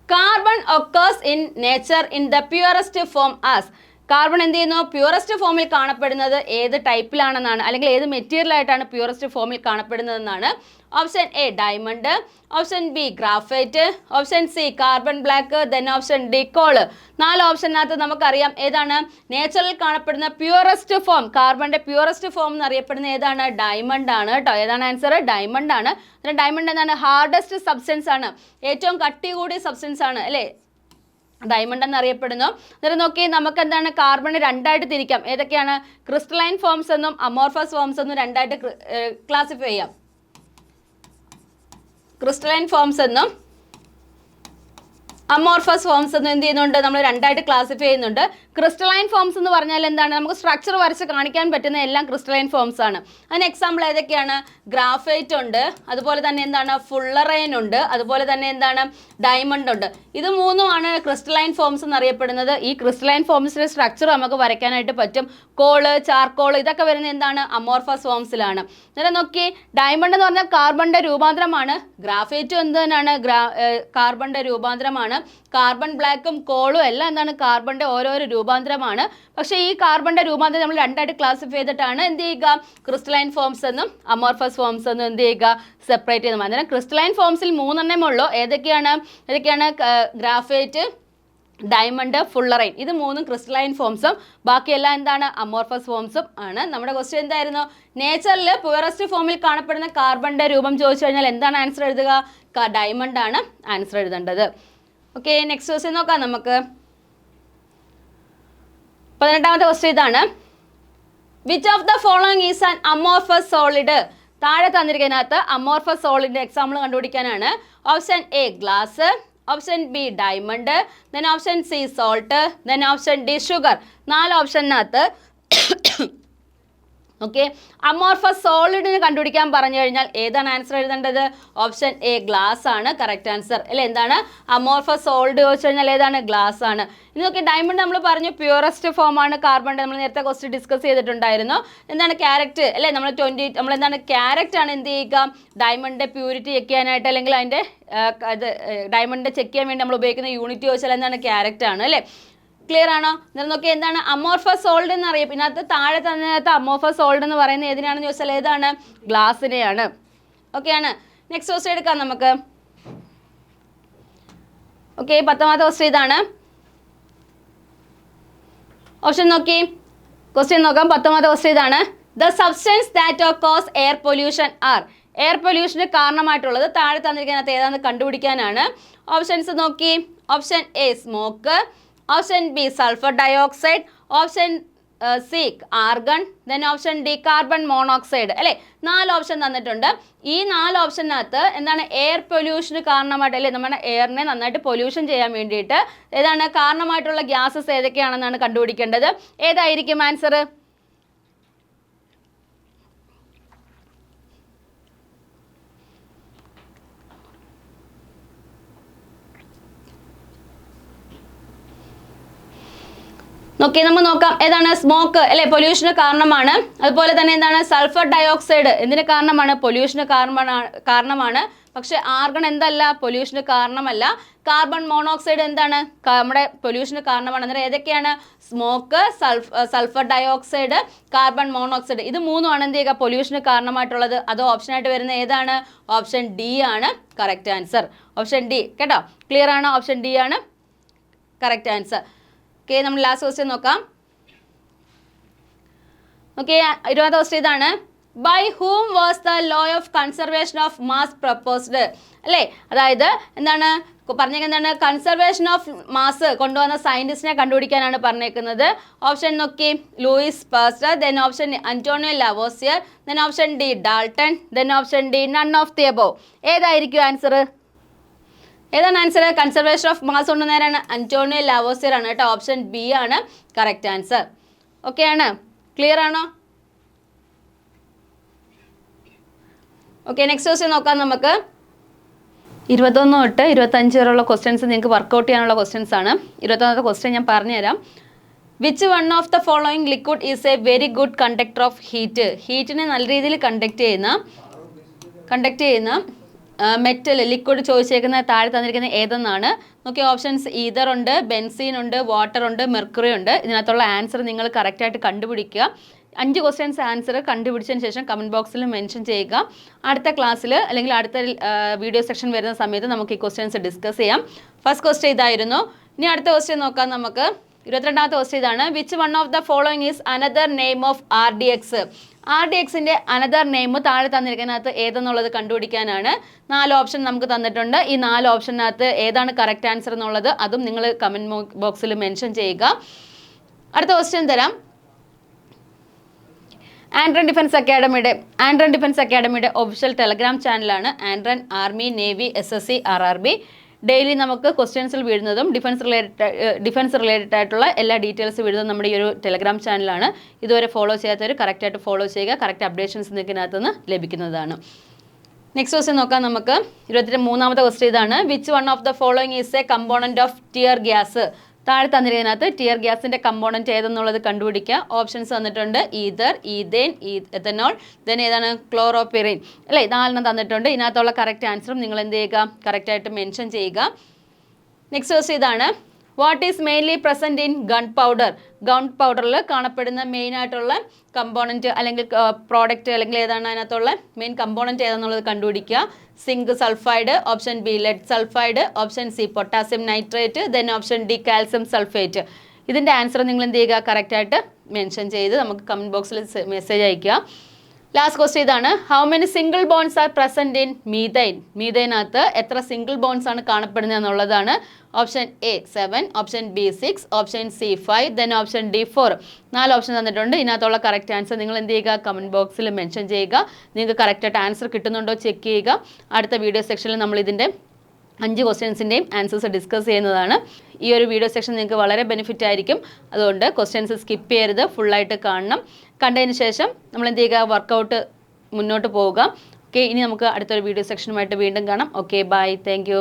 Carbon occurs in nature in the purest form as. Carbon എന്ത് ചെയ്യുന്നു? പ്യൂറസ്റ്റ് ഫോമിൽ കാണപ്പെടുന്നത് ഏത് ടൈപ്പിലാണെന്നാണ്, അല്ലെങ്കിൽ ഏത് മെറ്റീരിയലായിട്ടാണ് പ്യൂറസ്റ്റ് ഫോമിൽ കാണപ്പെടുന്നതെന്നാണ്. Option A diamond, option B graphite, option C carbon black, then option D coal. 4 ഓപ്ഷനകത്ത് നമുക്കറിയാം ഏതാണ് നേച്ചറിൽ കാണപ്പെടുന്ന പ്യൂറസ്റ്റ് ഫോം. കാർബണിന്റെ പ്യൂറസ്റ്റ് ഫോം എന്നറിയപ്പെടുന്ന ഏതാണ്? ഡയമണ്ട് ആണ് കേട്ടോ. ഏതാണ് ആൻസർ? ഡയമണ്ട് ആണ്. ഡയമണ്ട് എന്താണ്? ഹാർഡസ്റ്റ് സബ്സ്റ്റൻസ് ആണ്, ഏറ്റവും കട്ടി കൂടിയ സബ്സ്റ്റൻസ് ആണ് അല്ലേ ഡയമണ്ട് എന്നറിയപ്പെടുന്നു. അന്നേരം നോക്കി, നമുക്ക് എന്താണ് കാർബൺ രണ്ടായിട്ട് തിരിക്കാം. ഏതൊക്കെയാണ്? ക്രിസ്റ്റലൈൻ ഫോംസ് എന്നും അമോർഫസ് ഫോംസ് എന്നും രണ്ടായിട്ട് ക്ലാസിഫൈ ചെയ്യാം. ക്രിസ്റ്റലൈൻ ഫോംസ് എന്നും അമോർഫസ് ഫോംസ് എന്നും എന്ത് ചെയ്യുന്നുണ്ട്? നമ്മൾ രണ്ടായിട്ട് ക്ലാസിഫൈ ചെയ്യുന്നുണ്ട്. ക്രിസ്റ്റലൈൻ ഫോംസ് എന്ന് പറഞ്ഞാൽ എന്താണ്? നമുക്ക് സ്ട്രക്ചർ വരച്ച് കാണിക്കാൻ പറ്റുന്ന എല്ലാം ക്രിസ്റ്റലൈൻ ഫോംസ് ആണ്. അതിന് എക്സാമ്പിൾ ഏതൊക്കെയാണ്? ഗ്രാഫൈറ്റ് ഉണ്ട്, അതുപോലെ തന്നെ എന്താണ്? ഫുള്ളറൈൻ ഉണ്ട്, അതുപോലെ തന്നെ എന്താണ്? ഡയമണ്ട് ഉണ്ട്. ഇത് മൂന്നുമാണ് ക്രിസ്റ്റലൈൻ ഫോംസ് എന്നറിയപ്പെടുന്നത്. ഈ ക്രിസ്റ്റലൈൻ ഫോംസിന്റെ സ്ട്രക്ചർ നമുക്ക് വരയ്ക്കാനായിട്ട് പറ്റും. കോള്, ചാർക്കോള് ഇതൊക്കെ വരുന്നത് എന്താണ്? അമോർഫസ് ഫോംസിലാണ്. അന്നേരം നോക്കി, ഡയമണ്ട് എന്ന് പറഞ്ഞാൽ കാർബണിന്റെ രൂപാന്തരമാണ്. ഗ്രാഫൈറ്റും എന്ത് തന്നെയാണ്? കാർബണിന്റെ രൂപാന്തരമാണ്. കാർബൺ ബ്ലാക്കും കോളും എല്ലാം എന്താണ്? കാർബണിന്റെ ഓരോരോ രൂപാന്തരമാണ്. പക്ഷേ ഈ കാർബണിന്റെ രൂപാന്തരം നമ്മൾ രണ്ടായിട്ട് ക്ലാസിഫൈ ചെയ്തിട്ടാണ് എന്ത് ചെയ്യുക? ക്രിസ്റ്റലൈൻ ഫോംസ് എന്നും അമോർഫസ് ഫോംസ് എന്നും എന്ത് ചെയ്യുക? സെപ്പറേറ്റ് ചെയ്ത്. അന്നേരം ക്രിസ്റ്റലൈൻ ഫോംസിൽ 3 എണ്ണമേ ഉള്ളൂ. ഏതൊക്കെയാണ്? Graphite, diamond, fullerene. ഇത് 3 ക്രിസ്റ്റലൈൻ ഫോംസും ബാക്കിയെല്ലാം എന്താണ്? അമോർഫസ് ഫോംസും ആണ്. നമ്മുടെ ക്വസ്റ്റ്യൻ എന്തായിരുന്നു? നേച്ചറിൽ പ്യൂറസ്റ്റ് ഫോമിൽ കാണപ്പെടുന്ന കാർബണിന്റെ രൂപം ചോദിച്ചു കഴിഞ്ഞാൽ എന്താണ് ആൻസർ എഴുതുക? ഡയമണ്ട് ആണ് ആൻസർ എഴുതേണ്ടത്. ഓക്കെ, നെക്സ്റ്റ് ക്വസ്റ്റ്യൻ നോക്കാം നമുക്ക്. 18ാമത്തെ ക്വസ്റ്റ്യൻ ഇതാണ്. Which of the following is an amorphous solid. താഴെ തന്നിരിക്കുന്നതിനകത്ത് അമോർഫസ് സോളിഡിന്റെ എക്സാമ്പിൾ കണ്ടുപിടിക്കാനാണ്. Option A glass, option B diamond, then option C salt, then option D sugar. 4 ഓപ്ഷനകത്ത് ഓക്കെ, അമോർഫസ് സോളിഡിന് കണ്ടുപിടിക്കാൻ പറഞ്ഞു കഴിഞ്ഞാൽ ഏതാണ് ആൻസർ എഴുതേണ്ടത്? ഓപ്ഷൻ എ ഗ്ലാസ് ആണ് കറക്റ്റ് ആൻസർ അല്ലെ. എന്താണ് അമോർഫസ് സോളിഡ് ചോദിച്ചു കഴിഞ്ഞാൽ ഏതാണ്? ഗ്ലാസ് ആണ്. ഇനി നോക്കി, ഡയമണ്ട് നമ്മൾ പറഞ്ഞു പ്യൂറസ്റ്റ് ഫോം ആണ് കാർബൺ. നമ്മൾ നേരത്തെ ക്വസ്റ്റ്യൻ ഡിസ്കസ് ചെയ്തിട്ടുണ്ടായിരുന്നു. എന്താണ് ക്യാരറ്റ് അല്ലെ, നമ്മൾ എന്താണ് ക്യാരറ്റ് ആണ് എന്ത് ചെയ്യുക, ഡയമണ്ടിന്റെ പ്യൂരിറ്റി ചെക്ക് ചെയ്യാനായിട്ട് അല്ലെങ്കിൽ അതിന്റെ ഡയമണ്ടിന്റെ ചെക്ക് ചെയ്യാൻ വേണ്ടി നമ്മൾ ഉപയോഗിക്കുന്ന യൂണിറ്റ് ചോദിച്ചാൽ എന്താണ്? ക്യാരറ്റ് ആണ് അല്ലെ. ക്ലിയർ ആണോ? എന്നിട്ട് നോക്കി, എന്താണ് അമോർഫസ് സോൾഡ് എന്ന് അറിയാം. ഇതിനകത്ത് താഴെ തന്നതിനകത്ത് അമോർഫസ് സോൾഡ് എന്ന് പറയുന്നത് ഏതിനാണെന്ന് ചോദിച്ചാൽ ഏതാണ്? ഗ്ലാസിനെയാണ്. ഓക്കെ ആണ്. നെക്സ്റ്റ് ക്വസ്റ്റ്യൻ എടുക്കാം നമുക്ക്. ഓക്കെ, 10ാമത്തെ ക്വസ്റ്റ്യൻ ഇതാണ്. ഓപ്ഷൻ നോക്കി, ക്വസ്റ്റ്യൻ നോക്കാം. 10ാമത്തെ ക്വസ്റ്റ്യൻ ഇതാണ്. The substance that cause air pollution are. Air പൊല്യൂഷന് കാരണമായിട്ടുള്ളത് താഴെ തന്നിരിക്കുന്നതിനകത്ത് ഏതാണെന്ന് കണ്ടുപിടിക്കാനാണ്. ഓപ്ഷൻസ് നോക്കി. Option A smoke, option B sulphur dioxide, option C argon, then option D carbon monoxide അല്ലേ. 4 ഓപ്ഷൻ തന്നിട്ടുണ്ട്. ഈ 4 ഓപ്ഷനകത്ത് എന്താണ് എയർ പൊല്യൂഷന് കാരണമായിട്ട് അല്ലേ, നമ്മുടെ എയറിനെ നന്നായിട്ട് പൊല്യൂഷൻ ചെയ്യാൻ വേണ്ടിയിട്ട് ഏതാണ് കാരണമായിട്ടുള്ള ഗ്യാസസ് ഏതൊക്കെയാണെന്നാണ് കണ്ടുപിടിക്കേണ്ടത്. ഏതായിരിക്കും ആൻസർ? നോക്കി, നമ്മൾ നോക്കാം. ഏതാണ്? സ്മോക്ക് അല്ലെ, പൊല്യൂഷന് കാരണമാണ്. അതുപോലെ തന്നെ എന്താണ് സൾഫർ ഡയോക്സൈഡ് എന്തിന് കാരണമാണ്? പൊല്യൂഷന് കാരണമാണ്. പക്ഷെ ആർഗൺ എന്തല്ല? പൊല്യൂഷന് കാരണമല്ല. കാർബൺ മോണോക്സൈഡ് എന്താണ്? നമ്മുടെ പൊല്യൂഷന് കാരണമാണ്. അന്നേരം ഏതൊക്കെയാണ്? Smoke, sulphur dioxide, carbon monoxide. ഇത് മൂന്നുമാണ് എന്ത് ചെയ്യുക പൊല്യൂഷന് കാരണമായിട്ടുള്ളത്. അത് ഓപ്ഷനായിട്ട് വരുന്ന ഏതാണ്? ഓപ്ഷൻ ഡി ആണ് കറക്റ്റ് ആൻസർ. ഓപ്ഷൻ ഡി കേട്ടോ. ക്ലിയർ ആണോ? ഓപ്ഷൻ ഡി ആണ് കറക്റ്റ് ആൻസർ. ഓക്കെ, നമ്മൾ ലാസ്റ്റ് ക്വസ്റ്റ്യൻ നോക്കാം. ഓക്കെ, 20ാമത്തെ ക്വസ്റ്റ്യൻ ഇതാണ്. By whom was the law of conservation of mass proposed അല്ലേ. അതായത് എന്താണ് പറഞ്ഞേക്കുന്നത്? കൺസർവേഷൻ ഓഫ് മാസ് കൊണ്ടുവന്ന സയന്റിസ്റ്റിനെ കണ്ടുപിടിക്കാനാണ് പറഞ്ഞേക്കുന്നത്. ഓപ്ഷൻ നോക്കി, Louis Pasteur, then option Antonio Lavoisier, then option D Dalton, then option D none of the above. ഏതായിരിക്കും answer? ഏതാണ് answer? Conservation of mass കൊണ്ടുവന്നവരാണ് അന്റോണിയോ ലാവോസിയർ ആണ് കേട്ടോ. ഓപ്ഷൻ ബി ആണ് കറക്റ്റ് ആൻസർ. ഓക്കെ ആണ്. ക്ലിയർ ആണോ? Okay, next question നോക്കാം നമുക്ക്. 21 തൊട്ട് 25 വരെയുള്ള ക്വസ്റ്റ്യൻസ് നിങ്ങൾക്ക് വർക്കൗട്ട് ചെയ്യാനുള്ള ക്വസ്റ്റ്യൻസ് ആണ്. 21ാമത്തെ ക്വസ്റ്റ്യൻ ഞാൻ പറഞ്ഞുതരാം. Which one of the following liquid is a very good conductor of heat. ഹീറ്റിനെ നല്ല രീതിയിൽ കണ്ടക്ട് ചെയ്യുന്ന മെറ്റൽ ലിക്വിഡ് ചോദിച്ചേക്കുന്ന താഴെ തന്നിരിക്കുന്ന ഏതെന്നാണ്. നോക്കി, ഓപ്ഷൻസ് ഈതർ ഉണ്ട്, ബെൻസീൻ ഉണ്ട്, വാട്ടർ ഉണ്ട്, മെർക്കുറി ഉണ്ട്. ഇതിനകത്തുള്ള ആൻസർ നിങ്ങൾ കറക്റ്റായിട്ട് കണ്ടുപിടിക്കുക. 5 ക്വസ്റ്റ്യൻസ് ആൻസർ കണ്ടുപിടിച്ചതിന് ശേഷം കമൻറ്റ് ബോക്സിൽ മെൻഷൻ ചെയ്യുക. അടുത്ത ക്ലാസ്സിൽ അല്ലെങ്കിൽ അടുത്ത വീഡിയോ സെക്ഷൻ വരുന്ന സമയത്ത് നമുക്ക് ഈ ക്വസ്റ്റ്യൻസ് ഡിസ്കസ് ചെയ്യാം. ഫസ്റ്റ് ക്വസ്റ്റ്യൻ ഇതായിരുന്നു. ഇനി അടുത്ത ക്വസ്റ്റ്യൻ നോക്കാം നമുക്ക്. 22ാമത്തെ ക്വസ്റ്റ്യൻ ഇതാണ്. Which one of the following is another name of RDX. RDXന്റെ അനദർ നെയിം താഴെ തന്നിരിക്കുന്നതിനകത്ത് ഏതെന്നുള്ളത് കണ്ടുപിടിക്കാനാണ്. 4 ഓപ്ഷൻ നമുക്ക് തന്നിട്ടുണ്ട്. ഈ 4 ഓപ്ഷനകത്ത് ഏതാണ് കറക്റ്റ് ആൻസർ എന്നുള്ളത് അതും നിങ്ങൾ കമൻറ്റ് ബോക്സിൽ മെൻഷൻ ചെയ്യുക. അടുത്ത ക്വസ്റ്റ്യൻ തരാം. ആൻഡ്രൻ ഡിഫൻസ് അക്കാഡമിയുടെ ഒഫീഷ്യൽ ടെലഗ്രാം ചാനലാണ് ആൻഡ്രൻ army navy SSC RRB. Daily നമുക്ക് ക്വസ്റ്റ്യൻസിൽ വീഴുന്നതും ഡിഫൻസ് റിലേറ്റഡ് ആയിട്ടുള്ള എല്ലാ ഡീറ്റെയിൽസ് വീഴുന്നതും നമ്മുടെ ഈ ഒരു ടെലഗ്രാം ചാനലാണ്. ഇതുവരെ ഫോളോ ചെയ്യാത്തവർ കറക്റ്റായിട്ട് ഫോളോ ചെയ്യുക. കറക്റ്റ് അപ്ഡേഷൻസ് നിൽക്കുന്നതിനകത്ത് നിന്ന് ലഭിക്കുന്നതാണ്. നെക്സ്റ്റ് ക്വസ്റ്റ്യൻ നോക്കാം നമുക്ക്. 23ാമത്തെ ക്വസ്റ്റ്യൻ ഇതാണ്. Which one of the following is A component of tear gas. താഴെ തന്നിരിക്കുന്നതിനകത്ത് ടിയർ ഗ്യാസിൻ്റെ കമ്പോണൻറ്റ് ഏതെന്നുള്ളത് കണ്ടുപിടിക്കുക. ഓപ്ഷൻസ് തന്നിട്ടുണ്ട്. ഈതർ, ഈതേൻ, എത്തനോൾ, ദെൻ ഏതാണ് ക്ലോറോപിറിൻ അല്ലേ. 4 തന്നിട്ടുണ്ട്. ഇതിനകത്തുള്ള കറക്റ്റ് ആൻസറും നിങ്ങൾ എന്ത് ചെയ്യുക കറക്റ്റായിട്ട് മെൻഷൻ ചെയ്യുക. നെക്സ്റ്റ് ക്വസ്റ്റ്യൻ ഇതാണ്. What is mainly present in gun പൗഡറിൽ കാണപ്പെടുന്ന മെയിനായിട്ടുള്ള കമ്പോണൻറ്റ് അല്ലെങ്കിൽ പ്രോഡക്റ്റ് അല്ലെങ്കിൽ ഏതാണ് അതിനകത്തുള്ള മെയിൻ കമ്പോണൻറ്റ് ഏതാണെന്നുള്ളത് കണ്ടുപിടിക്കുക. Zinc sulphide, option B lead sulphide, option C potassium nitrate, then option D calcium sulphate. ഇതിൻ്റെ ആൻസർ നിങ്ങൾ എന്ത് ചെയ്യുക കറക്റ്റായിട്ട് മെൻഷൻ ചെയ്ത് നമുക്ക് കമൻറ്റ് ബോക്സിൽ മെസ്സേജ് അയയ്ക്കുക. ലാസ്റ്റ് ക്വസ്റ്റ്യൻ ഇതാണ്. How many single bonds are present in മീഥൈനകത്ത് എത്ര സിംഗിൾ ബോൺസ് ആണ് കാണപ്പെടുന്നത് എന്നുള്ളതാണ്. Option A 7, option B 6, option C 5, then option D 4. 4 option തന്നിട്ടുണ്ട്. ഇതിനകത്തുള്ള കറക്റ്റ് ആൻസർ നിങ്ങൾ എന്ത് ചെയ്യുക കമൻറ്റ് ബോക്സിൽ മെൻഷൻ ചെയ്യുക. നിങ്ങൾക്ക് കറക്റ്റായിട്ട് ആൻസർ കിട്ടുന്നുണ്ടോ ചെക്ക് ചെയ്യുക. അടുത്ത വീഡിയോ സെക്ഷനിൽ നമ്മൾ ഇതിൻ്റെ 5 ക്വസ്റ്റ്യൻസിൻ്റെയും ആൻസേഴ്സ് ഡിസ്കസ് ചെയ്യുന്നതാണ്. ഈ ഒരു വീഡിയോ സെക്ഷൻ നിങ്ങൾക്ക് വളരെ ബെനിഫിറ്റ് ആയിരിക്കും. അതുകൊണ്ട് ക്വസ്റ്റ്യൻസ് സ്കിപ്പ് ചെയ്യരുത്, ഫുള്ളായിട്ട് കാണണം. കണ്ടതിന് ശേഷം നമ്മൾ എന്ത് ചെയ്യുക, വർക്കൗട്ട് മുന്നോട്ട് പോവുക. ഓക്കെ, ഇനി നമുക്ക് അടുത്തൊരു വീഡിയോ സെക്ഷനുമായിട്ട് വീണ്ടും കാണാം. Okay, bye, thank U.